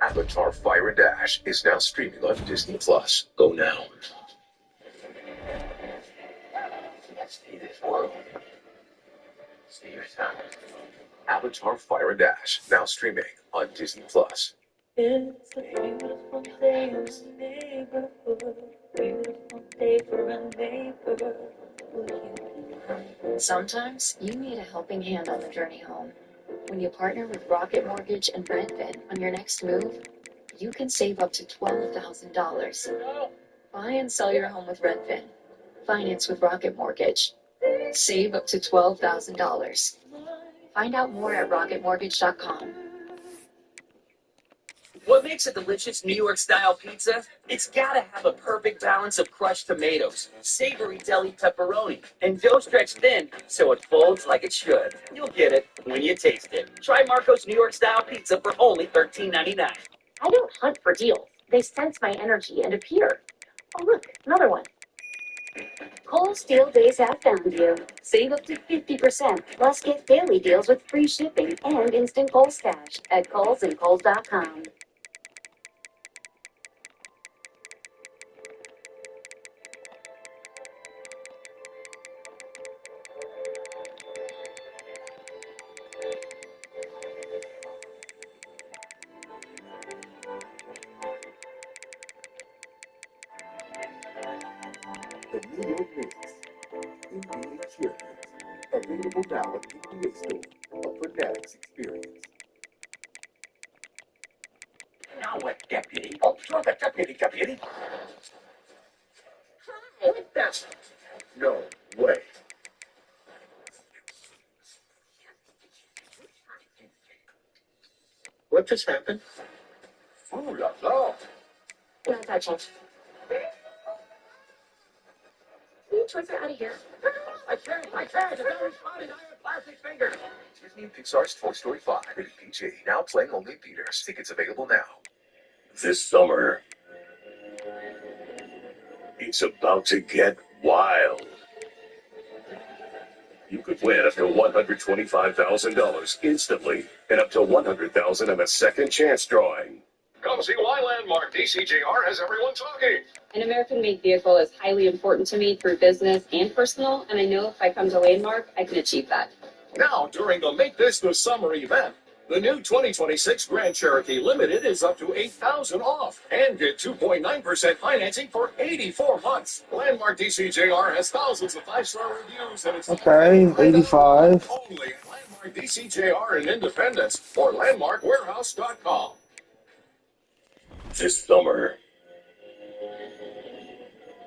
Avatar Fire and Dash is now streaming on Disney Plus. Go now. See this world. See yourself. Avatar Fire and Dash now streaming on Disney Plus. It's a beautiful day in the neighborhood. Beautiful day for a neighborhood. Sometimes you need a helping hand on the journey home. When you partner with Rocket Mortgage and Redfin on your next move, you can save up to $12,000. Buy and sell your home with Redfin. Finance with Rocket Mortgage. Save up to $12,000. Find out more at rocketmortgage.com. What makes a delicious New York-style pizza? It's gotta have a perfect balance of crushed tomatoes, savory deli pepperoni, and dough stretched thin so it folds like it should. You'll get it when you taste it. Try Marco's New York-style pizza for only $13.99. I don't hunt for deals. They sense my energy and appear. Oh, look, another one. Kohl's Deal Days have found you. Save up to 50%, plus get daily deals with free shipping and instant Kohl's cash at Kohl's and Kohl's.com. The New York Knicks Available now at UPA Store. A Fanatics experience. Now what, deputy? Oh, you're the deputy. Hi, what's that? No way. What just happened? Ooh la la. No, touch it. Can you twist her out of here? I can't. It's very spotted. I have plastic fingers. Disney and Pixar's Toy Story 5. Rated PG. Now playing only in theaters. Tickets available now. This summer, it's about to get wild. You could win up to $125,000 instantly and up to $100,000 in a second chance drawing. Come see why Landmark DCJR has everyone talking. An American-made vehicle is highly important to me through business and personal, and I know if I come to Landmark, I can achieve that. Now, during the Make This the Summer event, the new 2026 Grand Cherokee Limited is up to $8,000 off and get 2.9% financing for 84 months. Landmark DCJR has thousands of 5-star reviews and it's Okay, 85. only at Landmark DCJR in Independence or landmarkwarehouse.com. This summer,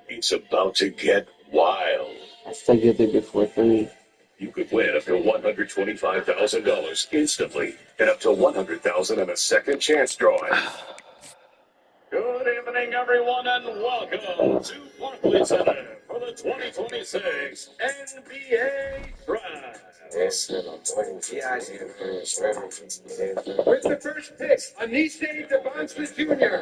it's about to get wild. I still get there before 3. You could win up to $125,000 instantly and up to $100,000 in a second chance drawing. Good evening, everyone, and welcome to Barclays Center for the 2026 NBA Draft. With the first pick, Anise Devonsta Jr.,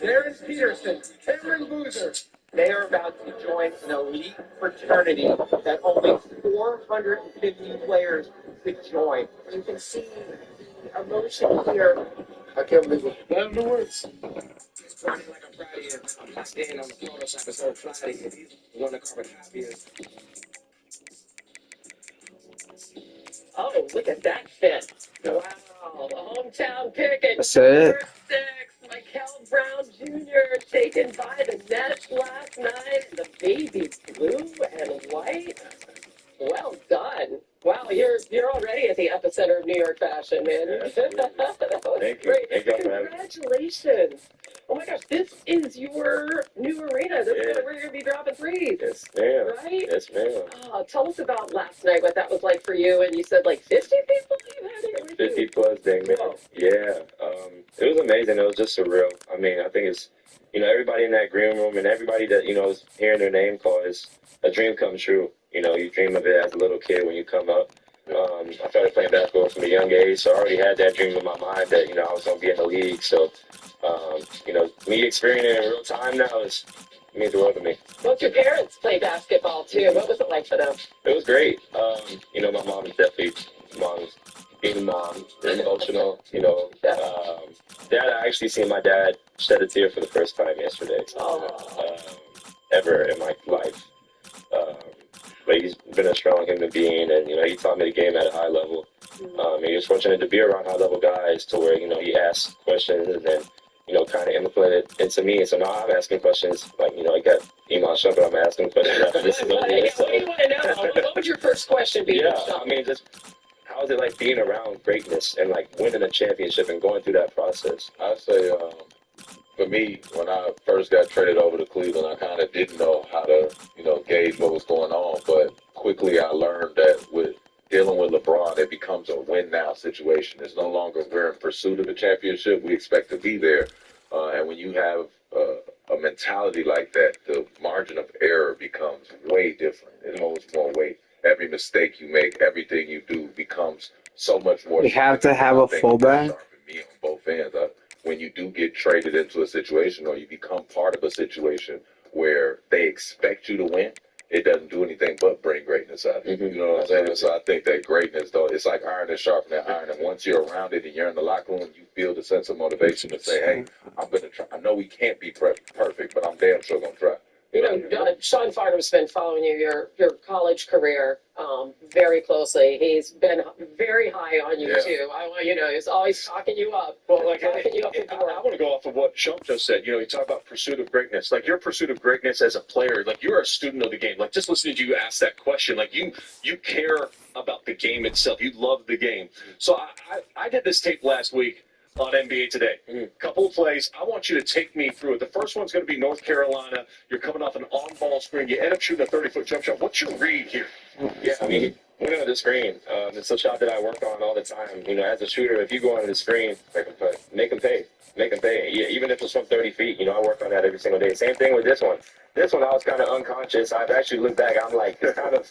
Darren Peterson, Cameron Boozer. They are about to join an elite fraternity that only 450 players could join. You can see the emotion here. I can't believe it. Love the words. It's like I'm proud of you. I'm standing on the Photoshop and so proud of you. He's one of the carbon copiers. Oh, look at that fit. Wow. The hometown pick at That's it. number 6, Mikel Brown Jr. taken by the Nets last night in the baby blue and white. Well done. Wow, you're already at the epicenter of New York fashion, man. Yeah, That was Thank you. great. Thank you for having me. Congratulations. Oh my gosh, this is your new arena. This is Yeah. where you're going to be dropping threes. Yes, ma'am. Right? Yes, ma'am. Oh, tell us about last night, what that was like for you. And you said like 50 people you had here with 50 you. plus day, man. Whoa. Yeah. It was amazing. It was just surreal. I mean, I think it's, everybody in that green room and everybody that, is hearing their name called is a dream come true. You dream of it as a little kid when you come up. I started playing basketball from a young age, so I already had that dream in my mind that, I was going to be in the league. So, me experiencing it in real time now means the world to me. Both your parents play basketball too. What was it like for them? It was great. My mom is definitely being a mom, emotional. Dad, I actually seen my dad shed a tear for the first time yesterday, ever in my life. But he's been a strong human being, and he taught me the game at a high level. And he was fortunate to be around high level guys to where he asked questions and then kind of implemented into me. And so now I'm asking questions like I got Iman Shumpert, I'm asking questions after this. What do you want to know? What would your first question be? Yeah, I mean, just how is it like being around greatness and like winning a championship and going through that process? I'd say, for me, when I first got traded over to Cleveland, I kind of didn't know how to, gauge what was going on. But quickly I learned that with dealing with LeBron, it becomes a win-now situation. It's no longer we're in pursuit of a championship. We expect to be there. And when you have a mentality like that, the margin of error becomes way different. It holds more weight. Every mistake you make, everything you do becomes so much more. You have to have a fullback. Me on both ends. When you do get traded into a situation or you become part of a situation where they expect you to win, it doesn't do anything but bring greatness out of you. You know what I'm saying? So I think that greatness, though, it's like iron is sharpening iron. And once you're around it and you're in the locker room, you feel the sense of motivation to say, hey, I'm going to try. I know we can't be perfect, but I'm damn sure going to try. You know, Sean Farnham's been following your college career very closely. He's been very high on you too. You know, he's always talking you up. Well, like I want to go off of what Sean just said. You know, you talk about pursuit of greatness. Like your pursuit of greatness as a player, like you're a student of the game. Like just listening to you ask that question, like you care about the game itself. You love the game. So I did this tape last week on NBA Today. Couple of plays. I want you to take me through it. The first one's going to be North Carolina. You're coming off an on-ball screen. You end up shooting a 30-foot jump shot. What's your read here? Yeah, I mean, winning the screen. It's a shot that I work on all the time. You know, as a shooter, if you go under the screen, make them pay. Make them pay. Yeah, even if it's from 30 feet, you know, I work on that every single day. Same thing with this one. This one, I was kind of unconscious. I've actually looked back. I'm like, it's kind of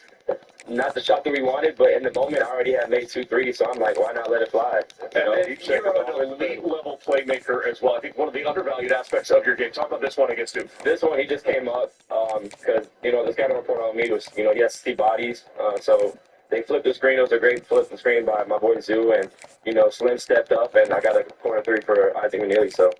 not the shot that we wanted, but in the moment, I already had made 2 threes, so I'm like, why not let it fly? You know, you're an elite-level playmaker as well. I think one of the undervalued aspects of your game. Talk about this one against Duke. This one, he just came up because, you know, the scouting report on me was, you know, he has to see bodies. So they flipped the screen. It was a great flip the screen by my boy Zoo, and, you know, Slim stepped up, and I got a corner 3 for Isaac McNeely, so.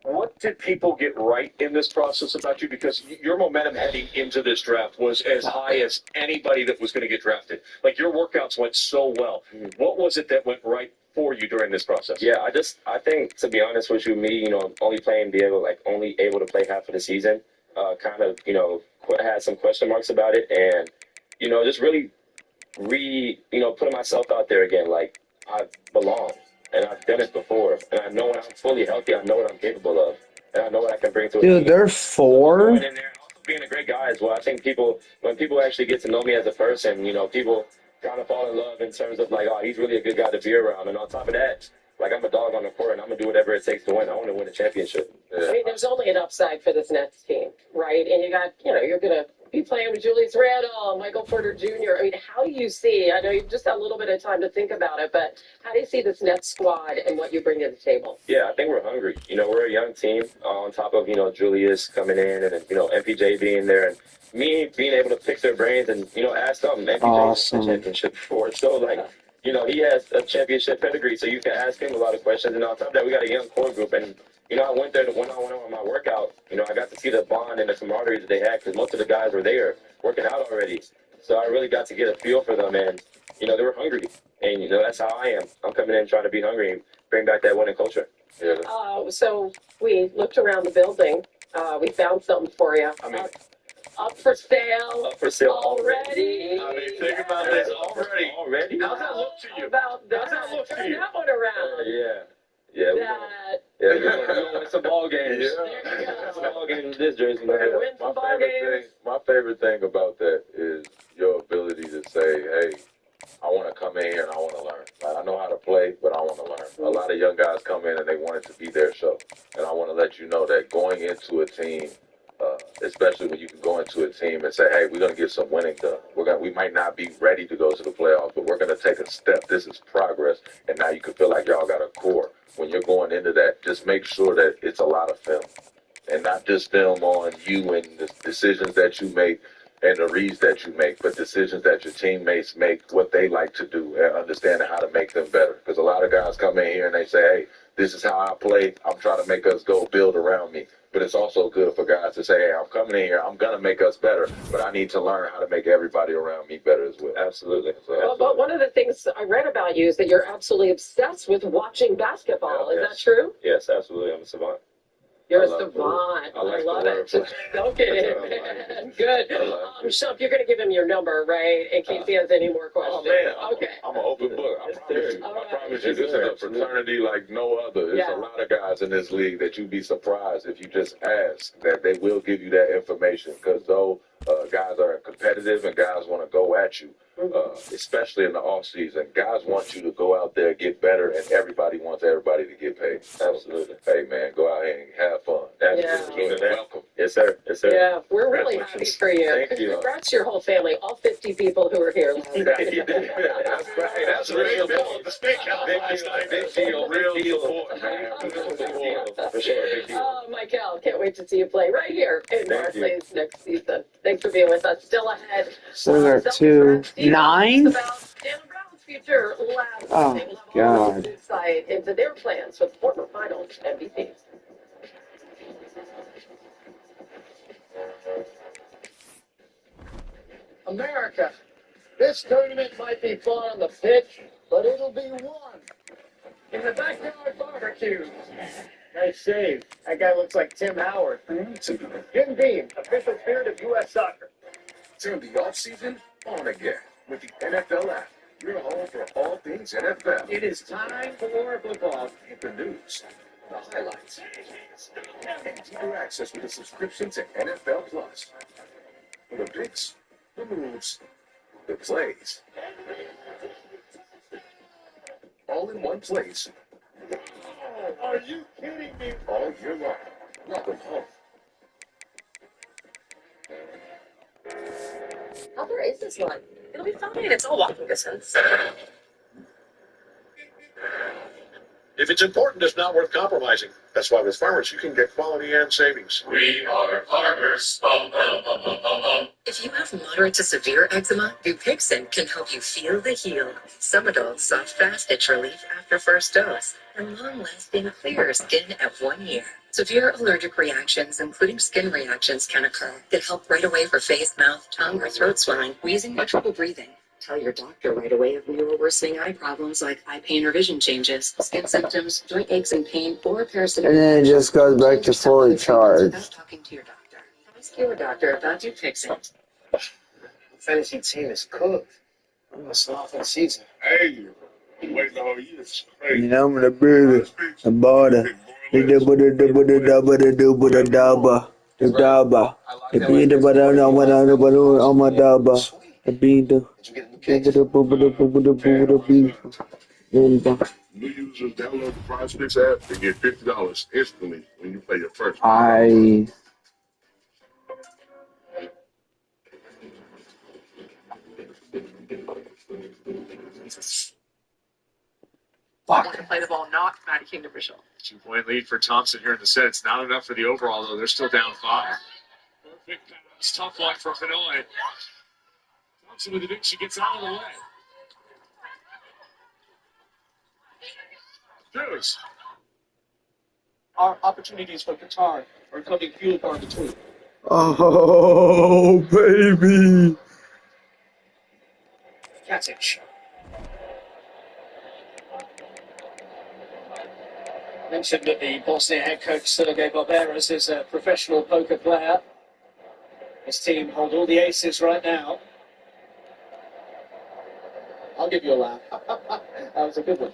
What did people get right in this process about you? Because your momentum heading into this draft was as high as anybody that was going to get drafted. Like, your workouts went so well. What was it that went right for you during this process? Yeah, I think, to be honest with you, me, you know, only able to play half of the season, kind of, you know, had some question marks about it. And, you know, just really putting myself out there again. Like, I belong. And I've done it before, and I know when I'm fully healthy, I know what I'm capable of, and I know what I can bring to a team. Dude, they're 4. Going in there, also being a great guy as well. I think when people actually get to know me as a person, you know, people kind of fall in love in terms of like, oh, he's really a good guy to be around. And on top of that, like, I'm a dog on the court, and I'm gonna do whatever it takes to win. I want to win a championship. I mean, there's only an upside for this Nets team, right? And you got, you know, you're gonna be playing with Julius Randle, Michael Porter Jr. I mean, how do you see? I know you've just had a little bit of time to think about it, but how do you see this Nets squad and what you bring to the table? Yeah, I think we're hungry. You know, we're a young team on top of, you know, Julius coming in and, you know, MPJ being there and me being able to pick their brains and, you know, ask them. MPJ Awesome. won a championship before, so like, you know, he has a championship pedigree, so you can ask him a lot of questions. And on top of that, we got a young core group. And, you know, I went there to one-on-one on my workout. You know, I got to see the bond and the camaraderie that they had because most of the guys were there working out already. So I really got to get a feel for them. And, you know, they were hungry. And, you know, that's how I am. I'm coming in trying to be hungry and bring back that winning culture. Yeah. So we looked around the building. We found something for you. I mean, Up for sale. Up for sale already. I mean, think about this already. Already? How's that look to you? About that. How's that look to Turn you? that one around. Yeah, That. we're going to win some ball games. Yeah. Some ball games in this jersey, man. We're gonna win some ball games. My favorite thing about that is your ability to say, hey, I want to come in here and I want to learn. Like, I know how to play, but I want to learn. A lot of young guys come in and they want it to be their show. And I want to let you know that going into a team, especially when you can go into a team and say, hey, we're going to get some winning done. We might not be ready to go to the playoffs, but we're going to take a step. This is progress. And now you can feel like y'all got a core. When you're going into that, just make sure that it's a lot of film. And not just film on you and the decisions that you make and the reads that you make, but decisions that your teammates make, what they like to do, and understanding how to make them better. Because a lot of guys come in here and they say, hey, this is how I play. I'm trying to make us go build around me. But it's also good for guys to say, hey, I'm coming in here, I'm going to make us better, but I need to learn how to make everybody around me better as well. Absolutely. But one of the things I read about you is that you're absolutely obsessed with watching basketball. Is that true? Yes, absolutely. I'm a savant. You're a savant. I love it. Okay, man. Good. Shump, you're going to give him your number, right, in case he has any more questions. Oh, man. Okay. I'm an open book. I promise you, this is a fraternity like no other. There's a lot of guys in this league that you'd be surprised if you just ask that they will give you that information because though guys are competitive and guys want to go at you, especially in the off season. Guys want you to go out there, get better, and everybody wants everybody to get paid. Absolutely. Hey, man, go out here and have fun. Absolutely. Welcome. Yes, sir. Yes, sir. Yeah, we're really happy for you. Thank you. Congrats to your whole family, all 50 people who were here last night. That's right. That's a real deal. The steakhouse. Big deal. Real deal for it, man. For sure. Big deal. Oh, Michael, can't wait to see you play right here in Barclays next season. Thanks for being with us. Still ahead. So we got 2, 9. About Jalen Brown's future last Oh, night. We'll have all God. the insight into their plans for the former finals MVP. America, this tournament might be fought on the pitch, but it'll be won in the backyard barbecue. Nice save. That guy looks like Tim Howard. Jim Beam, official spirit of U.S. soccer. Turn the offseason on again with the NFL app. Your home for all things NFL. It is time for football. The news, the highlights, and deeper access with a subscription to NFL Plus. For the picks, the moves, the plays. All in one place. Are you kidding me? All year long. Welcome home. How far is this one? It'll be fine. It's all walking distance. If it's important, it's not worth compromising. That's why with Farmers, you can get quality and savings. We are farmers. Bum, bum, bum, bum, bum, bum. If you have moderate to severe eczema, Dupixent can help you feel the heal. Some adults saw fast itch relief after first dose and long-lasting clear skin at 1 year. Severe allergic reactions, including skin reactions, can occur that help right away for face, mouth, tongue, or throat swelling, wheezing, or trouble breathing. Tell your doctor right away if you are worsening eye problems like eye pain or vision changes, skin symptoms, joint aches and pain, or parasitic. And then it just goes back to fully charged. Without talking to your doctor. Ask your doctor about Dupixent. The fantasy team is cooked. It's not the season. Hey, wait the whole year. It's crazy. You know, I'm gonna build it. The border. The double. The double. The beat the butter on my double. The beat the New users download the Prize Picks app and get $50 instantly when you play your first. Want to play the ball, not Matty Kingdom for sure. 2-point lead for Thompson here in the set. It's not enough for the overall, though. They're still down 5. Perfect pass. Tough one for Fenoy. Thompson with the dick. She gets out of the way. Goes. Our opportunities for Qatar are coming few and far between. Oh, baby. Katic. Mentioned that the Bosnia head coach Sergei Barberas is a professional poker player. His team hold all the aces right now. I'll give you a laugh. That was a good one.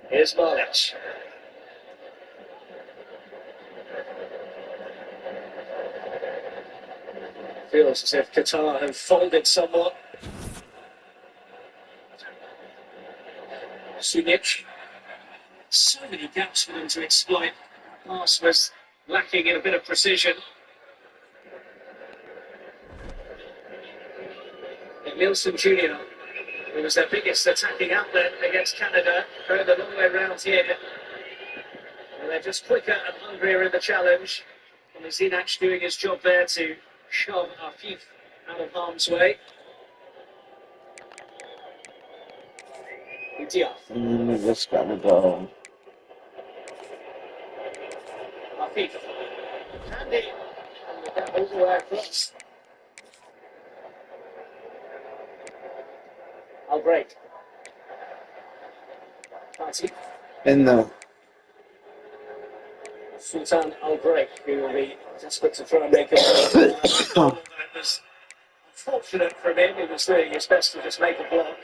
Here's Marlich. Feels as if Qatar have folded somewhat. Sunic. So many gaps for them to exploit. Pass was lacking in a bit of precision. And Nielsen Jr., who was their biggest attacking outlet against Canada, going the long way round here. And they're just quicker and hungrier in the challenge. And Zinac doing his job there to shove Afif out of harm's way. Diaf. Just gotta go. Afif. Candy. And all the way across. Albright. Party. In the Sultan Albright, who will be desperate to try and make a goal. That was fortunate for him. He was doing his best to just make a block.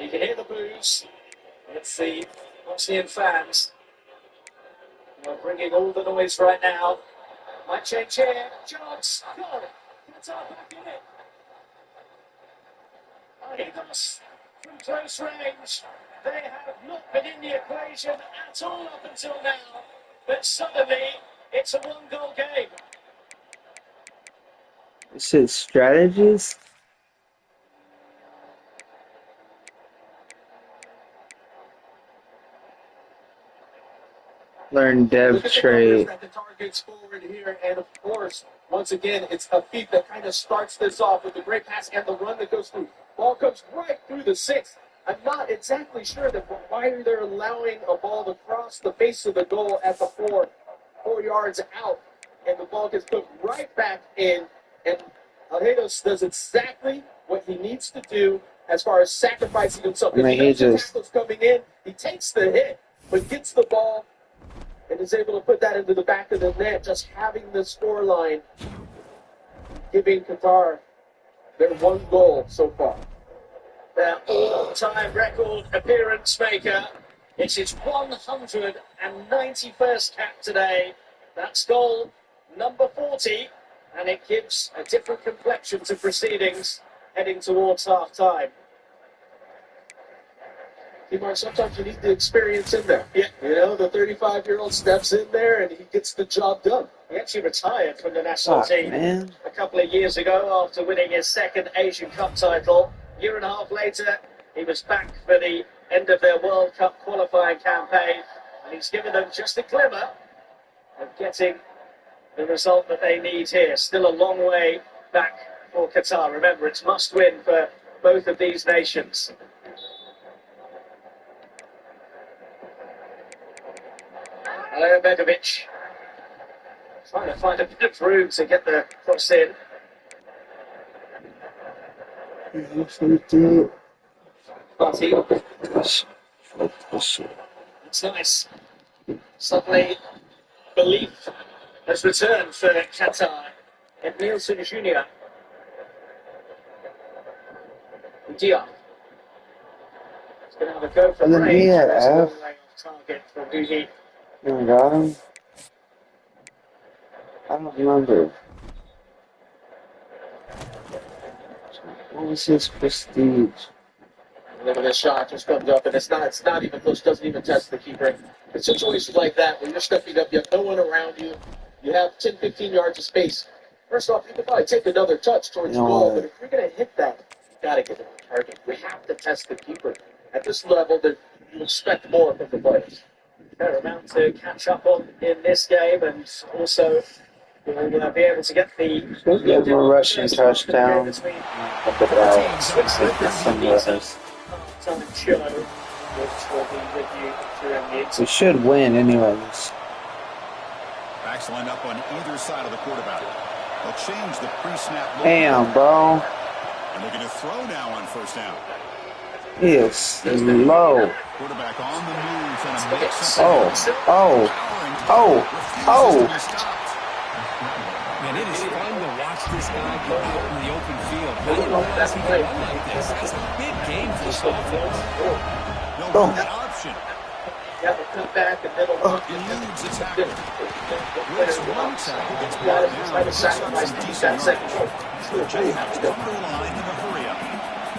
You can hear the boos. It's the Bosnian fans who are bringing all the noise right now. Might change here. Jones. Goal. Qatar back in it. Argos from close range. They have not been in the equation at all up until now. But suddenly, it's a one-goal game. this is strategies. Learn dev trade. The targets forward here, and of course, once again, it's Afif that kind of starts this off with the great pass and the run that goes through. Ball comes right through the 6. I'm not exactly sure why they're allowing a ball to cross the face of the goal at the 4 yards out. and the ball gets put right back in. And Alhedos does exactly what he needs to do as far as sacrificing himself. I mean, he just Tackles coming in, he takes the hit, but gets the ball and is able to put that into the back of the net. Just having the scoreline, giving Qatar their one goal so far. Their all-time record appearance maker. It's his 191st cap today. That's goal number 40, and it gives a different complexion to proceedings heading towards half-time. Sometimes you need the experience in there. Yeah. You know, the 35-year-old steps in there and he gets the job done. He actually retired from the national team a couple of years ago after winning his second Asian Cup title. A year and a half later, he was back for the end of their World Cup qualifying campaign, and he's given them just a glimmer of getting the result that they need here. Still a long way back for Qatar. Remember, it's must-win for both of these nations. Begovic trying to find a bit of room to get the cross in. It's nice. Suddenly, belief has returned for Qatar. And Nielsen Jr. Diop. He's going to have a go for range. That's no way off target for Duhi. You got him? I don't remember. What was his prestige? Look at this shot, just comes up, and it's not even close, doesn't even test the keeper. In situations like that, when you're stepping up, you have no one around you, you have 10, 15 yards of space. First off, you can probably take another touch towards the goal, but if you're going to hit that, you got to get it on target. We have to test the keeper. At this level, that you expect more from the players. Fair amount to catch up on in this game, and also we'll be able to get the Russian touchdown. time show, which will be with you during the We should win anyways. Backs lined up on either side of the quarterback. They'll change the pre-snap. Damn, bro. And they're going to throw now on first down. He is low. Quarterback on the move and a mix. Man, it is fun to watch this guy go out in the open field. I didn't realize he could run like this. That's a big game for this offense. No option. Yeah, but come back and middle Eludes the tackle. Wins one tackle against Jayhawks come to the line in a hurry up.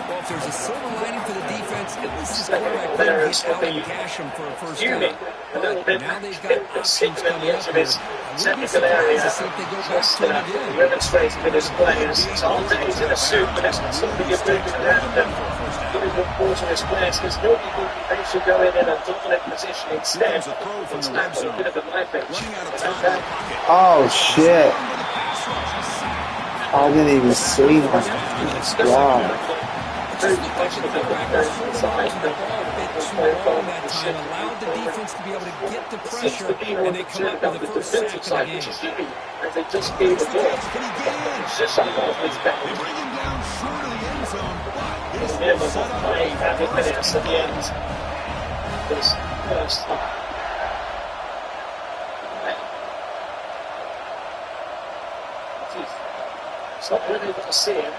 Well, if there's a silver lining for the defense, at least this quarterback couldn't get out and cash him for a first down. But now they've got options coming up here. I wouldn't be surprised to see if they go back to it again. Demonstrating with his players. It's all days in a suit, but it's not something you're moving around them. Giving them force to his players because nobody thinks they should go in a dominant position instead. It's not a bit of a knife edge. Oh, shit. I didn't even see him. Wow. Just looked like the quarterback was holding on to the ball a bit too long that time, allowed the defense to be able to get the pressure, and they come up with the first sack of the game. As they just gave the ball. They bring him down short of the end zone, but it's set up at the end. This first. It's not really able to see him.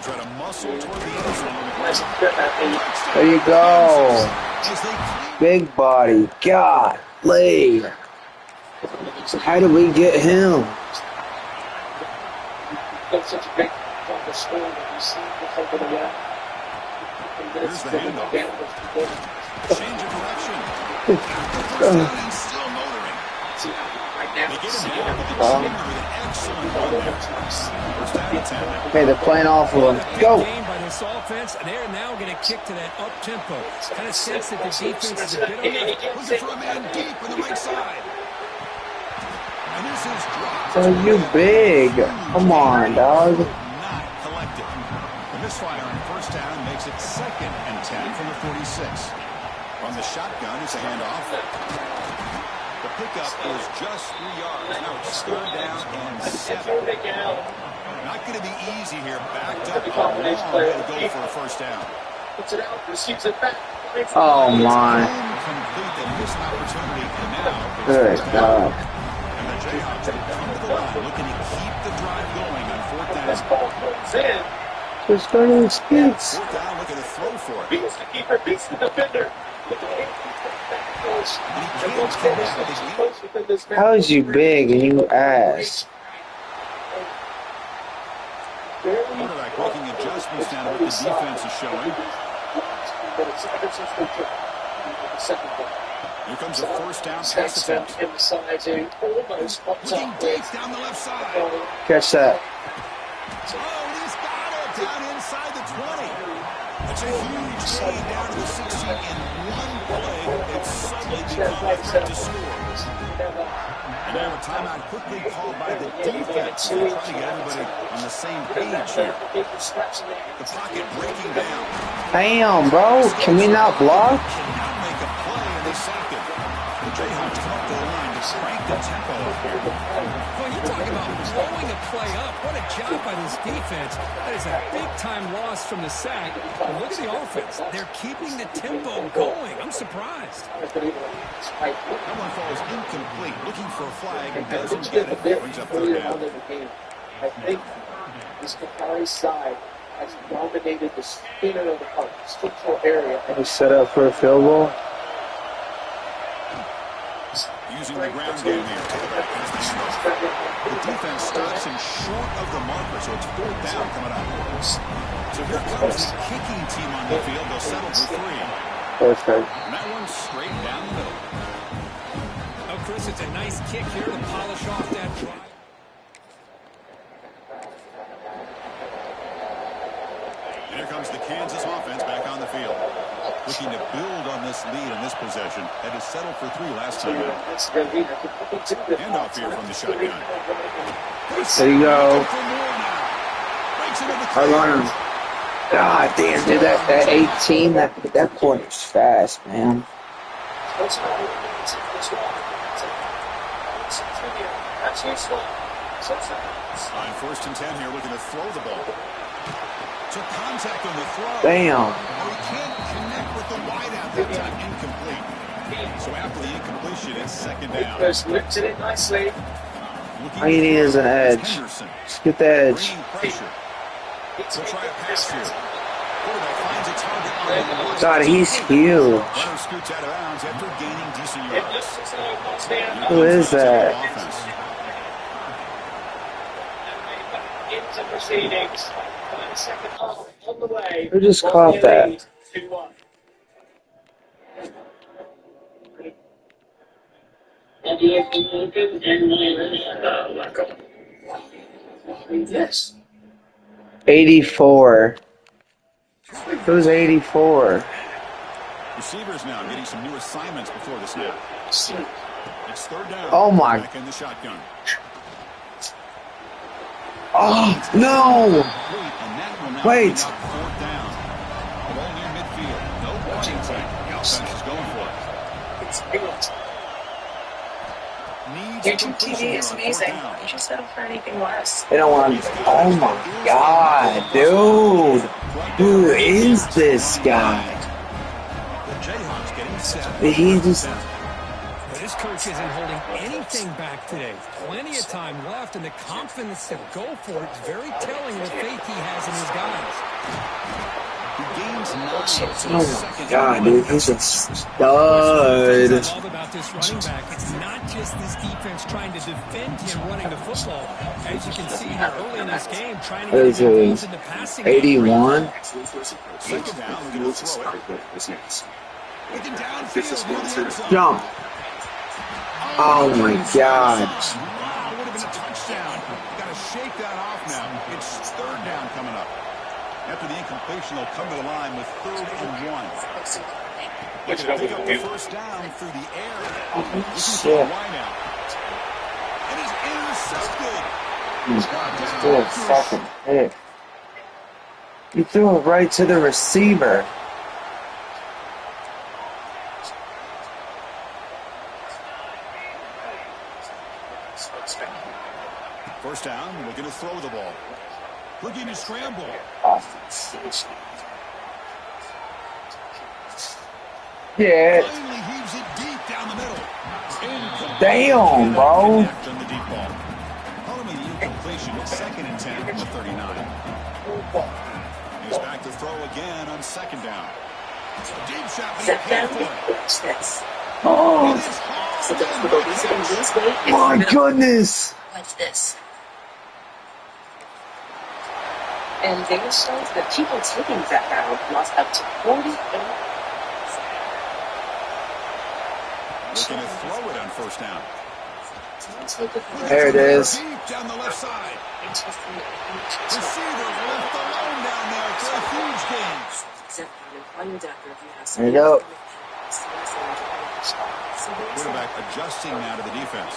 Try to muscle toward the end zone. There you go. Big body. Golly. How did we get him? Such a big the score that you see before the Here's the handoff. Change of direction. He's still motoring. They get him down with the with an excellent run there. First down and 10. Okay, they're playing off of him. Go. Game by this offense, and they're now going to kick to that up tempo. Kind of sense that the defense is a bit on looking for a man deep on the right side. And this is dropped. Are you big? Come on, dog. Not collected. The misfire on first down makes it 2nd and 10 from the 46. From the shotgun, it's a handoff. The pickup is just 3 yards. Now it's 3rd down and 7. Not going to be easy here. Backed up a long way to go for a 1st down. Puts it out, receives it back. Oh my. Complete. They miss an opportunity, and now it's Good 1st God. down. And the Jayhawks will come to the line looking to keep the drive going on 4th down. This ball goes in. Just starting speeds. 4th down, looking to throw for it. Beats the keeper, beats the defender. How is you big and you ass? Quarterback making adjustments down to what the defense is showing. Here comes a 1st down pass attempt. Looking deep down the left side. Catch that. Oh, he's got it down inside the 20. That's a huge gain down to the 60 in one play. It's suddenly become a threat to score. And now a timeout quickly called by the defense. They're trying to get everybody on the same page here. The pocket breaking down. Damn, bro. Can we not block? Cannot make a play, and they sack it. The Jayhawks come up the line to crank the tempo up here. Well, you talk about blowing a play up. What a job by this defense. That is a big-time loss from the sack. But look at the offense. They're keeping the tempo going. I'm surprised. That one falls incomplete. Looking for a flag and doesn't get it. Brings up 3rd down. I think this Kakari side has dominated the center of the park, central area. We set up for a field goal. Using the ground game here. The defense stops him short of the marker, so it's 4th down coming up. So here comes the kicking team on the field. They'll settle for 3. Perfect. And that one's straight down the middle. Oh, Chris, it's a nice kick here to polish off that drive. And here comes the Kansas offense back on the field. Looking to build on this lead in this possession. Had to settle for 3 last time out. Handoff here from the shotgun. There you go. I run him. God damn, dude, that 18, that point is fast, man. On 1st and 10 here, looking to throw the ball. Took contact on the throw. Damn. He can't connect with the wideout that time. Incomplete. So after the incompletion, it's 2nd down. Just lifted it nicely. All you need is an edge. Just get the edge. He'll try a pass here. Quarterback finds a target on the God, he's huge. runner scoots out of bounds after gaining decent yards. Who is that? Into proceedings. Second half on the way. Who just caught that? 2-1. Yes. 84. Who's 84? Receivers now getting some new assignments before the snap. It's 3rd down. Oh my. Back in the shotgun. Oh, no. Wait. 4th down. Ball near midfield. No running time. The offense is going for it. It's built. YouTube TV is amazing. You should settle for anything less. They don't want to. Oh my God, dude. Who is this guy? The Jayhawks getting set. He just. This coach isn't holding anything back today. Plenty of time left, and the confidence to go for it is very telling of the faith he has in his guys. He gains 9. Oh my God, dude, he's a stud. I love about this running back, it's not just this defense trying to defend him running the football. As you can see here early in this game, trying to get him involved in the passing game. 81. 2nd down, we're going to throw it. Looking downfield near the end zone. Jump. Oh my God. Wow, would have been a touchdown. Got to shake that off now. It's 3rd down coming up. After the incompletion, they'll come to the line with 3rd and 1. Looking to pick up the 1st down through the air. Looking for a wideout. It is intercepted. Still a fucking pick. You threw it right to the receiver. First down, looking to throw the ball. Looking to scramble. Yeah. Finally heaves it deep down the middle. Damn, bro. On the deep ball. Following the incompletion, 2nd and 10 from the 39. He's back to throw again on 2nd down. Deep shot, but he paid for it. Oh. My goodness. What's this? And data shows that people taking that route lost up to 48. Looking to throw it on 1st down. There it is. Deep down the left side. Receiver left alone down there for a huge gain. There you go. Quarterback adjusting now to the defense.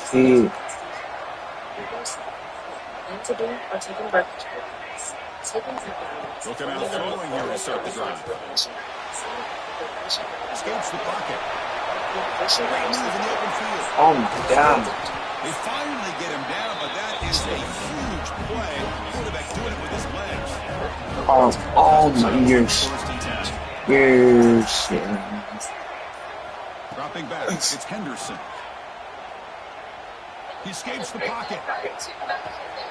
Feet. Looking out throwing here to start the drive. Escapes the pocket. Great move in the open field. Oh my God. They finally get him down, but that is a huge play. Quarterback doing it with his legs. Oh my years. Dropping back, it's Henderson. He escapes the pocket.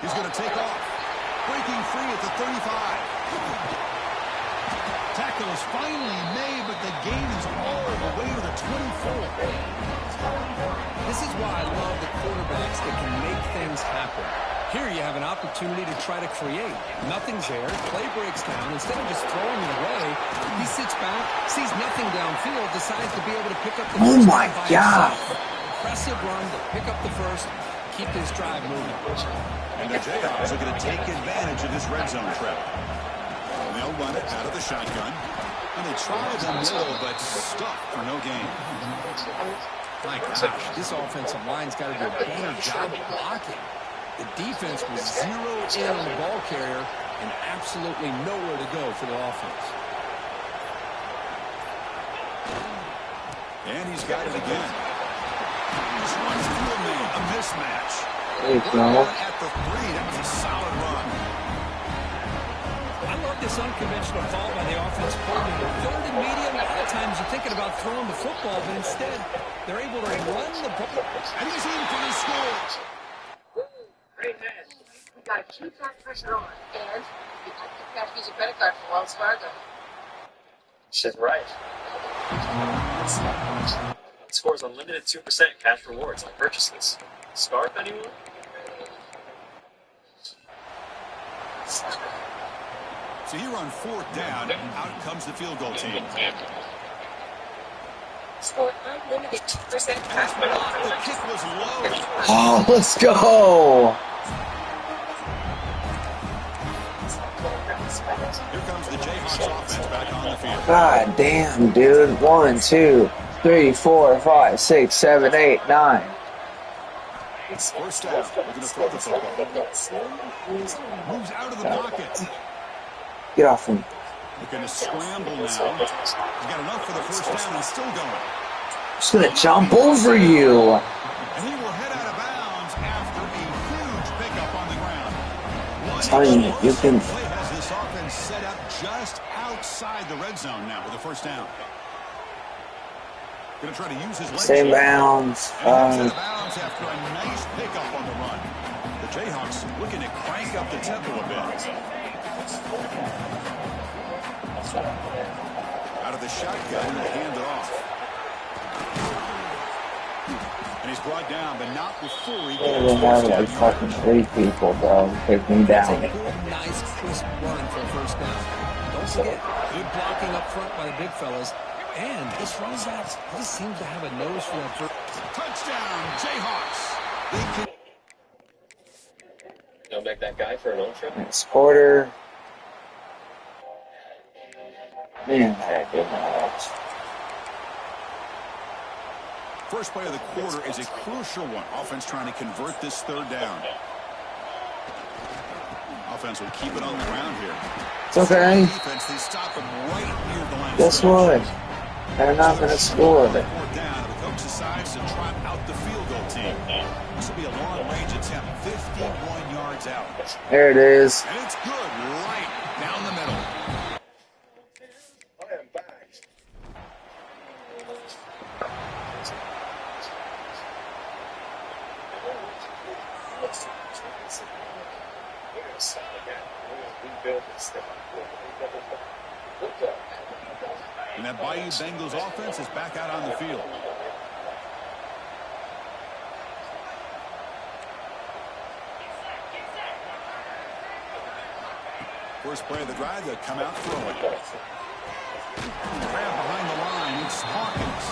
He's going to take off. Breaking free at the 35. Tackle is finally made, but the gain is all the way to the 24. This is why I love the quarterbacks that can make things happen. Here you have an opportunity to try to create. Nothing's there. Play breaks down. Instead of just throwing it away, he sits back, sees nothing downfield, decides to be able to pick up the first. Oh my God. Impressive run to pick up the first, keep this drive moving. And the Jayhawks are going to take advantage of this red zone trap. They'll run it out of the shotgun. And they try the middle, but stuck for no gain. My gosh, this offensive line's got to do a better job of blocking. The defense was zeroed in on the ball carrier and absolutely nowhere to go for the offense. And he's got it again. Just runs through a man, a mismatch. There you go. At the 3, that was a solid run. I love this unconventional call by the offense coordinator. 3rd and medium, a lot of times you're thinking about throwing the football, but instead they're able to run the ball. And he's in for the score. Great pass. We got to keep that pressure on. And you have to use a credit card for Wells Fargo. Shit, right. Scores unlimited 2% cash rewards on purchases. Scarf, anyone? So here on 4th down, out comes the field goal team. Score unlimited 2% cash The kick was low. Oh, let's go. Here comes the Jayhawks offense back on the field. God damn, dude. 1, 2, 3, 4, 5, 6, 7, 8, 9. First down, looking to throw the football. Moves out of the pocket. Get off him. Looking to scramble now. He's got enough for the first down and still going. Just gonna jump over you. And he will head out of bounds after a huge pickup on the ground. I'm telling you, you can. Play has this offense set up just outside the red zone now with the first down. Going to try to use his legs. Same bounds. Out of bounds after a nice pickup on the run. The Jayhawks looking to crank up the tempo a bit. Out of the shotgun and hand it off. And he's brought down, but not before he They have like fucking 3 people, bro. Take me That's a down. good, nice, crisp run for a first down. Don't forget, good blocking up front by the big fellas. And this running back just seems to have a nose for that first. Touchdown, Jayhawks. Don't make that guy for an ultra. Next quarter. Man, I did not. First play of the quarter is a crucial one. Offense trying to convert this 3rd down. Offense will keep it on the ground here. It's okay. Defense, they stop him right near the line. Guess what? They're not going to score. Fourth down, the coach decides to trot out the field goal team. This will be a long-range attempt, 51 yards out. There it is. And it's good, right down the middle. I am back. And that Bayou Bengals offense is back out on the field. First play of the drive, they'll come out throwing. Grab behind the line, it's Hawkins.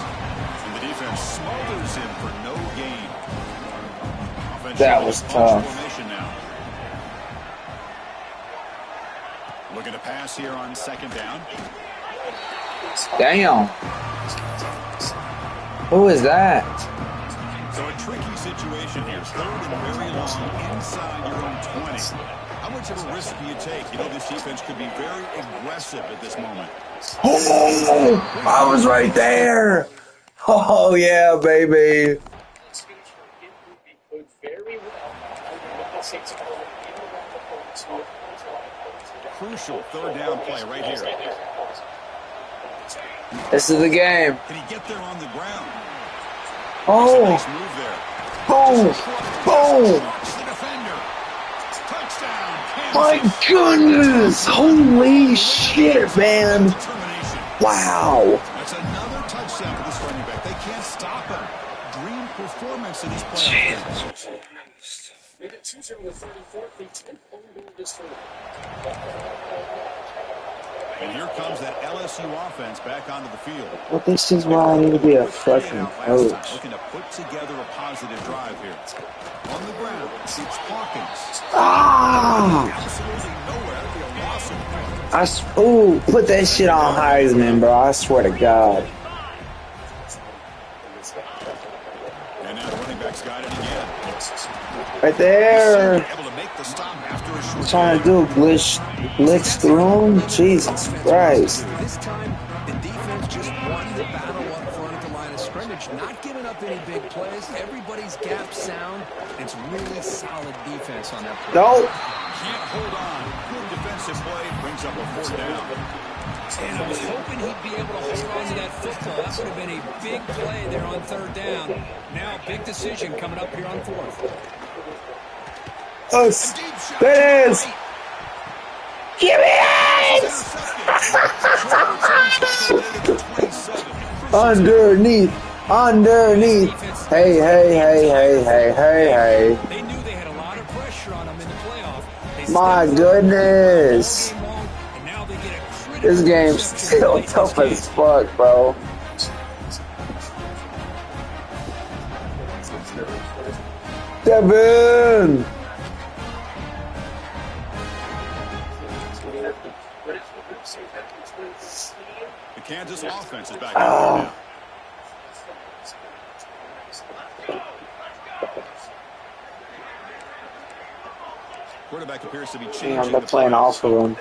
And the defense smothers him for no gain. Offense that was tough. Now. Looking to pass here on second down. Damn. Who is that? So a tricky situation here. Third and very long inside your own 20. How much of a risk do you take? You know, this defense could be very aggressive at this moment. Oh, I was right there. Oh, yeah, baby. Crucial third down play right here. This is the game. Can he get there on the ground? Oh. Nice move there. Boom. Boom. My goodness. Holy shit, man. Wow. That's another touchdown for this running back. They can't stop him. Dream performance in his playoff. And here comes that LSU offense back onto the field. Well, this is why I need to be a fucking coach. Looking to put together a positive drive here. On the ground, it's Hawkins. Absolutely nowhere. Ooh, put that shit on Heisman, bro. I swear to God. And now the running back's got it again. Right there. Able to make the stop after a short Trying to do a blitz through him? Jesus Christ. This time, the defense just won the battle up front at the line of scrimmage, not giving up any big plays. Everybody's gap sound. It's really solid defense on that play. Nope. Can't hold on. Good defensive play brings up a fourth down. And I was hoping he'd be able to hold on to that football. That would have been a big play there on third down. Now, big decision coming up here on fourth. Us. There it is. Give me it! Underneath. Hey. They knew they had a lot of pressure on them in the playoff. My goodness. This game's still tough as fuck, bro. Devin! The Kansas offense is back out now. Quarterback appears to be changing. Damn, they're playing off of him.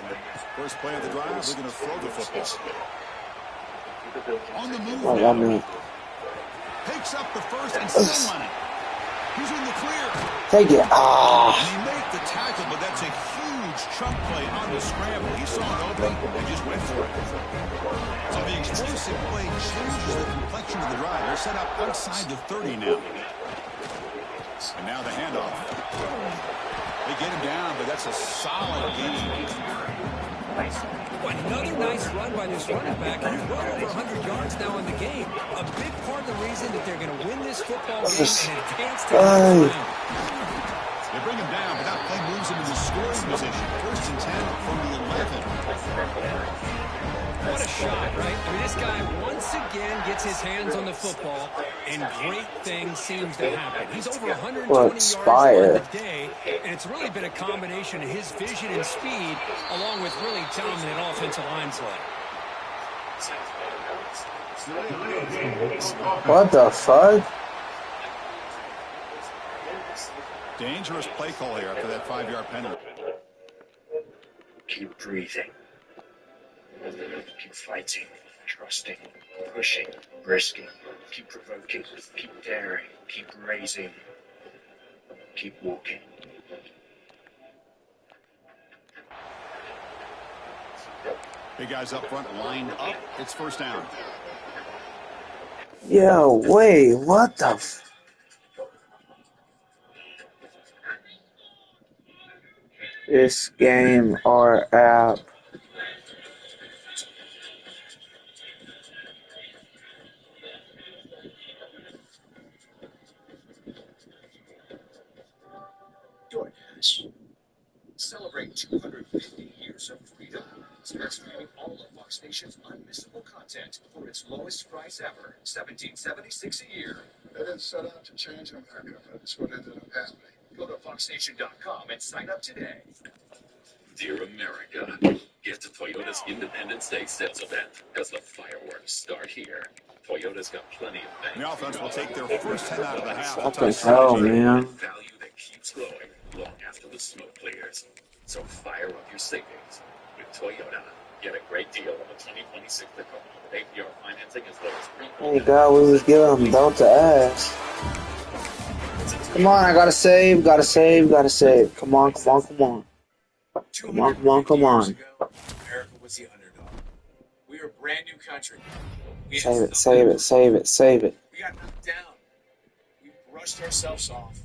First play of the drive, we're going to throw the football. On the move Oh, now. I mean, Takes up the first and still on it. He's in the clear. take it. And he made the tackle, but that's a huge chunk play on the scramble. He saw it open and just went for it. So the explosive play changes the complexion of the drive. They're set up outside the 30 now. And now the handoff. They get him down, but that's a solid game. Another nice run by this running back. He's well over 100 yards now in the game. A big part of the reason that they're going to win this football game and advance to the next round. They bring him down, but that play moves him into scoring position. First and 10 from the 11. What a shot, right? I mean, this guy once again gets his hands on the football, and great things seem to happen. He's over 120 yards on the day, and it's really been a combination of his vision and speed, along with really dominant offensive line play. What the fuck? Dangerous play call here after that 5-yard penalty. Keep breathing. Keep fighting. trusting, pushing, risking, keep provoking, keep daring, keep raising, keep walking. Big guys up front, lined up. It's first down. Yo, wait, what the This game or app. DoorDash. Celebrate 250 years of freedom. Start streaming all of Fox Nation's unmissable content for its lowest price ever, $17.76 a year. They didn't set out to change America, but it's what ended up happening. Go to foxnation.com and sign up today. Dear America, get to Toyota's Independence Day sales event because the fireworks start here. Toyota's got plenty of things. The offense will take their first 10 out of the half. What the hell, man? Value that keeps growing long after the smoke clears. So fire up your savings with Toyota. Get a great deal on the 2026 Tacoma with APR financing as low as 3%. Thank God we was giving them belt to ass. Come on, I gotta save, gotta save, gotta save. Come on, come on, come on. Come on, come on, come on. America was the underdog. We were a brand new country. Save it, save it, save it, save it. We got knocked down. We brushed ourselves off.